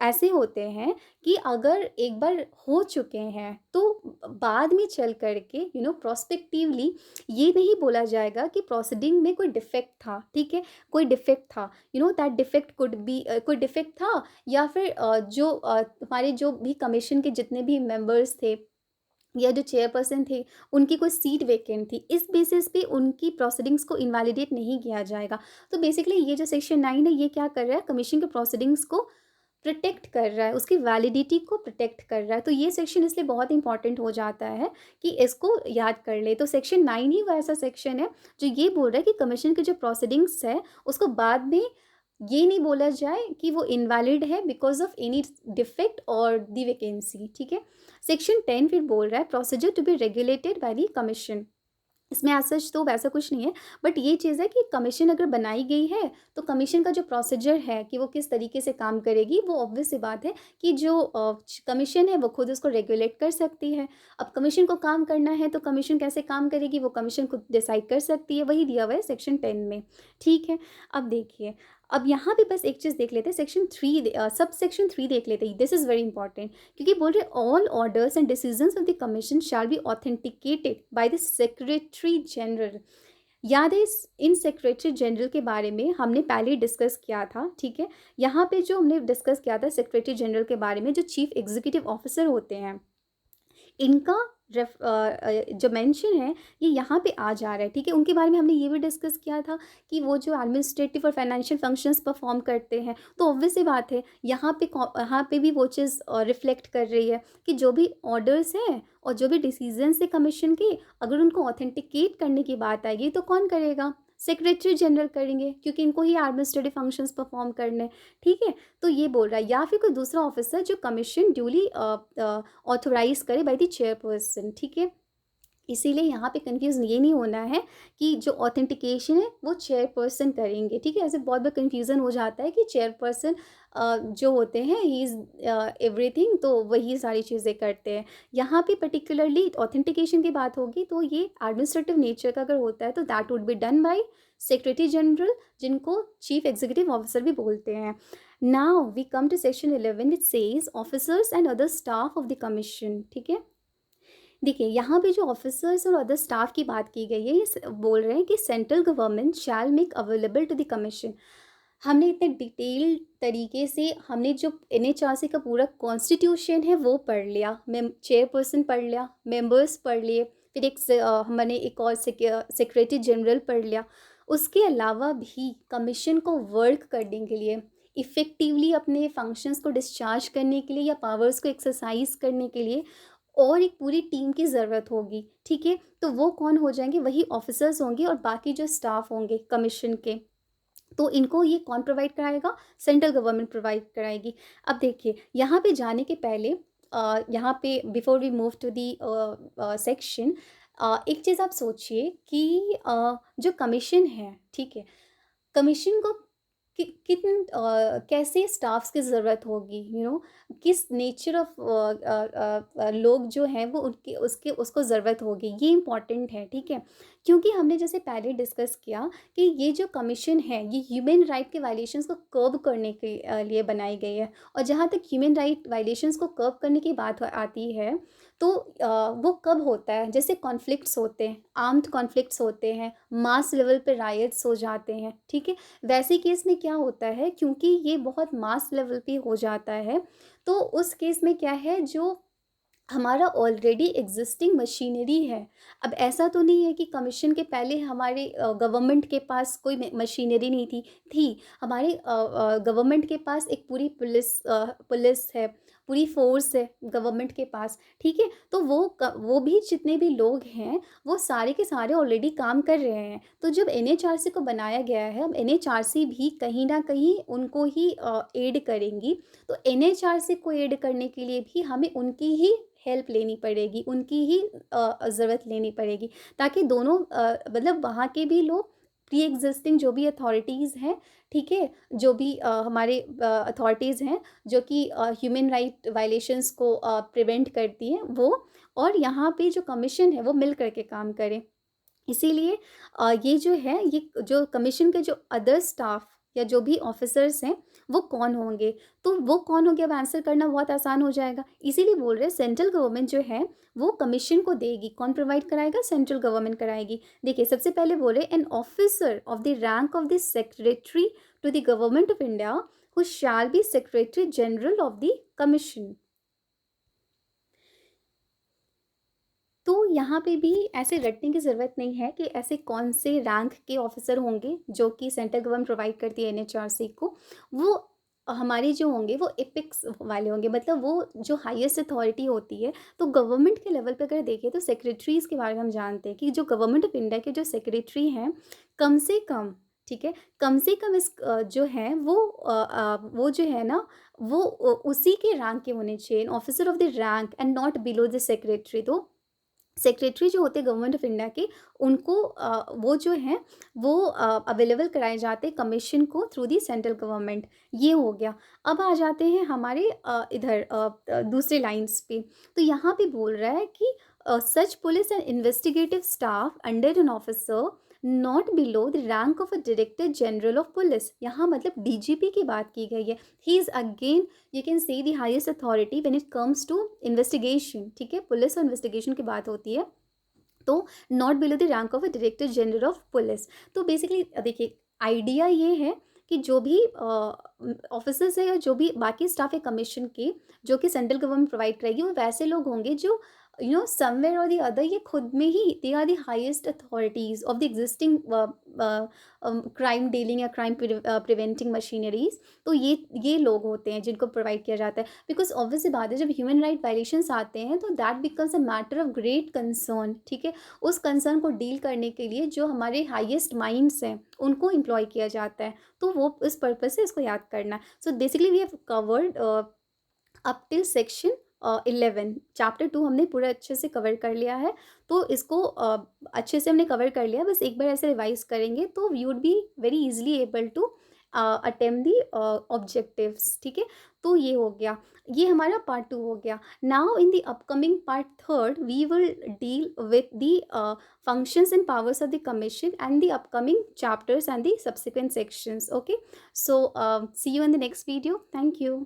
ऐसे होते हैं कि अगर एक बार हो चुके हैं तो बाद में चल कर के प्रोस्पेक्टिवली ये नहीं बोला जाएगा कि प्रोसीडिंग में कोई डिफेक्ट था, ठीक है? कोई डिफेक्ट था, दैट डिफेक्ट कुड बी कोई डिफेक्ट था, या फिर हमारे जो भी कमीशन के जितने भी मेंबर्स थे या जो चेयरपर्सन थे, उनकी कोई सीट वैकेंट थी, इस बेसिस पे उनकी प्रोसीडिंग्स को इनवैलिडेट नहीं किया जाएगा। तो बेसिकली ये जो सेक्शन 9 है ये क्या कर रहा है, कमीशन के प्रोसीडिंग्स को प्रोटेक्ट कर रहा है, उसकी वैलिडिटी को प्रोटेक्ट कर रहा है। तो ये सेक्शन इसलिए बहुत इंपॉर्टेंट हो जाता है कि इसको याद कर ले। तो सेक्शन 9 ही वो ऐसा सेक्शन है जो ये बोल रहा है कि कमीशन के जो प्रोसीडिंग्स है उसको बाद में ये नहीं बोला जाए कि वो इनवैलिड है बिकॉज ऑफ एनी डिफेक्ट और दी वैकेंसी, ठीक है? सेक्शन 10 फिर बोल रहा है procedure to be regulated by the commission. इसमें एज सच तो वैसा कुछ नहीं है, बट ये चीज़ है कि कमीशन अगर बनाई गई है तो कमीशन का जो प्रोसीजर है कि वो किस तरीके से काम करेगी, वो ऑब्वियस सी बात है कि जो कमीशन है वो खुद उसको रेगुलेट कर सकती है। अब कमीशन को काम करना है तो कमीशन कैसे काम करेगी वो कमीशन खुद डिसाइड कर सकती है, वही दिया हुआ है सेक्शन 10 में, ठीक है? अब देखिए, अब यहाँ पे बस एक चीज़ देख लेते हैं, सेक्शन 3 सब सेक्शन 3 देख लेते हैं, दिस इज़ वेरी इंपॉर्टेंट, क्योंकि बोल रहे all orders and decisions of the commission shall be authenticated by the secretary general. याद है इन सेक्रेटरी जनरल के बारे में हमने पहले डिस्कस किया था, ठीक है? यहाँ पे जो हमने डिस्कस किया था सेक्रेटरी जनरल के बारे में, जो चीफ एग्जीक्यूटिव ऑफिसर होते हैं, इनका जो मेंशन है ये यहाँ पे आ जा रहा है, ठीक है? उनके बारे में हमने ये भी डिस्कस किया था कि वो जो एडमिनिस्ट्रेटिव और फाइनेंशियल फंक्शंस परफॉर्म करते हैं, तो ऑब्वियस सी बात है यहाँ पे भी वो चीज़ रिफ्लेक्ट कर रही है कि जो भी ऑर्डर्स हैं और जो भी डिसीजंस है कमीशन के, अगर उनको ऑथेंटिकेट करने की बात आएगी तो कौन करेगा? सेक्रेटरी जनरल करेंगे, क्योंकि इनको ही एडमिनिस्ट्रेटिव फंक्शंस परफॉर्म करने, ठीक है? तो ये बोल रहा है, या फिर कोई दूसरा ऑफिसर जो कमीशन ड्यूली ऑथोराइज करे बाय द चेयरपर्सन, ठीक है? इसीलिए यहाँ पे कन्फ्यूज़ ये नहीं होना है कि जो ऑथेंटिकेशन है वो चेयरपर्सन करेंगे, ठीक है? ऐसे बहुत बार कन्फ्यूज़न हो जाता है कि चेयरपर्सन जो होते हैं ही इज़ एवरीथिंग, तो वही सारी चीज़ें करते हैं। यहाँ पे पर्टिकुलरली ऑथेंटिकेशन की बात होगी तो ये एडमिनिस्ट्रेटिव नेचर का अगर होता है तो that would be done by secretary general, जिनको चीफ एग्जीक्यूटिव ऑफिसर भी बोलते हैं। Now we come to section 11 which says officers and other staff of the commission, ठीक है? देखिए यहाँ पे जो ऑफिसर्स और अदर स्टाफ की बात की गई है, ये बोल रहे हैं कि central government shall make available to the commission. हमने इतने डिटेल तरीके से हमने जो NHRC का पूरा कॉन्स्टिट्यूशन है वो पढ़ लिया, चेयरपर्सन पढ़ लिया, मेंबर्स पढ़ लिए, फिर हमने एक और सेक्रेटरी जनरल पढ़ लिया। उसके अलावा भी कमीशन को वर्क करने के लिए, इफ़ेक्टिवली अपने फंक्शंस को डिस्चार्ज करने के लिए या पावर्स को एक्सरसाइज करने के लिए और एक पूरी टीम की ज़रूरत होगी, ठीक है? तो वो कौन हो जाएंगे, वही ऑफिसर्स होंगे और बाकी जो स्टाफ होंगे कमीशन के। तो इनको ये कौन प्रोवाइड कराएगा, सेंट्रल गवर्नमेंट प्रोवाइड कराएगी। अब देखिए यहाँ पे जाने के पहले यहाँ पे before we move to the section, एक चीज़ आप सोचिए कि जो कमीशन है, ठीक है? कमीशन को कैसे स्टाफ्स की ज़रूरत होगी, किस नेचर ऑफ लोग जो हैं वो उनकी उसके उसको ज़रूरत होगी, ये इम्पॉर्टेंट है, ठीक है? क्योंकि हमने जैसे पहले डिस्कस किया कि ये जो कमीशन है ये ह्यूमन राइट के वायलेशंस को कर्ब करने के लिए बनाई गई है। और जहाँ तक ह्यूमन राइट वायलेशंस को कर्ब करने की बात आती है तो वो कब होता है, जैसे कॉन्फ्लिक्ट्स होते हैं, आर्म्ड कॉन्फ्लिक्ट्स होते हैं, मास लेवल पे रायट्स हो जाते हैं, ठीक है। वैसे केस में क्या होता है, क्योंकि ये बहुत मास लेवल पे हो जाता है, तो उस केस में क्या है, जो हमारा ऑलरेडी एग्जिस्टिंग मशीनरी है। अब ऐसा तो नहीं है कि कमीशन के पहले हमारे गवर्नमेंट के पास कोई मशीनरी नहीं थी। हमारे गवर्नमेंट के पास एक पूरी पुलिस है, पूरी फोर्स है गवर्नमेंट के पास, ठीक है। तो वो भी जितने भी लोग हैं वो सारे के सारे ऑलरेडी काम कर रहे हैं। तो जब एनएचआरसी को बनाया गया है, अब एनएचआरसी भी कहीं ना कहीं उनको ही एड करेंगी। तो एनएचआरसी को एड करने के लिए भी हमें उनकी ही हेल्प लेनी पड़ेगी, उनकी ही ज़रूरत लेनी पड़ेगी, ताकि दोनों मतलब वहाँ के भी लोग प्री एग्जिस्टिंग जो भी अथॉरिटीज़ हैं, ठीक है, जो भी हमारे अथॉरिटीज़ हैं जो कि ह्यूमन राइट वायलेशंस को प्रिवेंट करती हैं वो, और यहाँ पे जो कमीशन है वो मिल करके काम करें। इसीलिए ये जो है, ये जो कमीशन के जो अदर स्टाफ या जो भी ऑफिसर्स हैं वो कौन होंगे, तो वो कौन होंगे, अब आंसर करना बहुत आसान हो जाएगा। इसीलिए बोल रहे हैं सेंट्रल गवर्नमेंट जो है वो कमीशन को देगी। कौन प्रोवाइड कराएगा, सेंट्रल गवर्नमेंट कराएगी। देखिए सबसे पहले बोल रहे an officer of the rank of the secretary to the government of India who shall be secretary general of the commission. तो यहाँ पे भी ऐसे रटने की ज़रूरत नहीं है कि ऐसे कौन से रैंक के ऑफिसर होंगे जो कि सेंट्रल गवर्नमेंट प्रोवाइड करती है एनएचआरसी को। वो हमारे जो होंगे वो एपिक्स वाले होंगे, मतलब वो जो हाईएस्ट अथॉरिटी होती है। तो गवर्नमेंट के लेवल पे अगर देखें तो सेक्रेटरीज़ के बारे में हम जानते हैं कि जो गवर्नमेंट ऑफ इंडिया के जो सेक्रेटरी हैं, कम से कम, ठीक है, कम से कम इस जो है वो जो है ना वो उसी के रैंक के होने चाहिए, officer of the rank and not below the secretary. तो सेक्रेटरी जो होते हैं गवर्नमेंट ऑफ इंडिया के, उनको वो जो हैं वो अवेलेबल कराए जाते हैं कमीशन को थ्रू दी सेंट्रल गवर्नमेंट। ये हो गया। अब आ जाते हैं हमारे इधर दूसरे लाइंस पे। तो यहाँ पे बोल रहा है कि such police and investigative staff under an officer not below the rank of a director general of police. यहाँ मतलब डीजीपी की बात की गई है। He is again you can say the highest authority when it comes to investigation, ठीक है, police और इन्वेस्टिगेशन की बात होती है। तो not below the rank of a director general of police. तो बेसिकली देखिए आइडिया ये है कि जो भी ऑफिसर्स है या जो भी बाकी स्टाफ है कमीशन के, जो कि सेंट्रल गवर्नमेंट प्रोवाइड करेगी, वो वैसे लोग होंगे जो समवेयर और द अदर ये खुद में ही they are the highest authorities of the existing crime dealing या क्राइम प्रिवेंटिंग मशीनरीज। तो ये लोग होते हैं जिनको प्रोवाइड किया जाता है। बिकॉज ऑब्वियस बात है, जब ह्यूमन राइट वायलेशंस आते हैं तो that becomes a matter of great concern, ठीक है। उस कंसर्न को डील करने के लिए जो हमारे हाईएस्ट माइंड्स हैं उनको एम्प्लॉय किया जाता है। तो वो इस पर्पज से इसको याद करना है। So basically we have covered up till section 11। Chapter 2 हमने पूरा अच्छे से कवर कर लिया है। तो इसको अच्छे से हमने कवर कर लिया, बस एक बार ऐसे रिवाइज करेंगे तो we would be very easily able to attempt the objectives, ठीक है। तो ये हो गया, ये हमारा पार्ट 2 हो गया। Now in the upcoming part 3 we will deal with the functions and powers of the commission and the upcoming chapters and the subsequent sections. Okay, so see you in the next video. Thank you.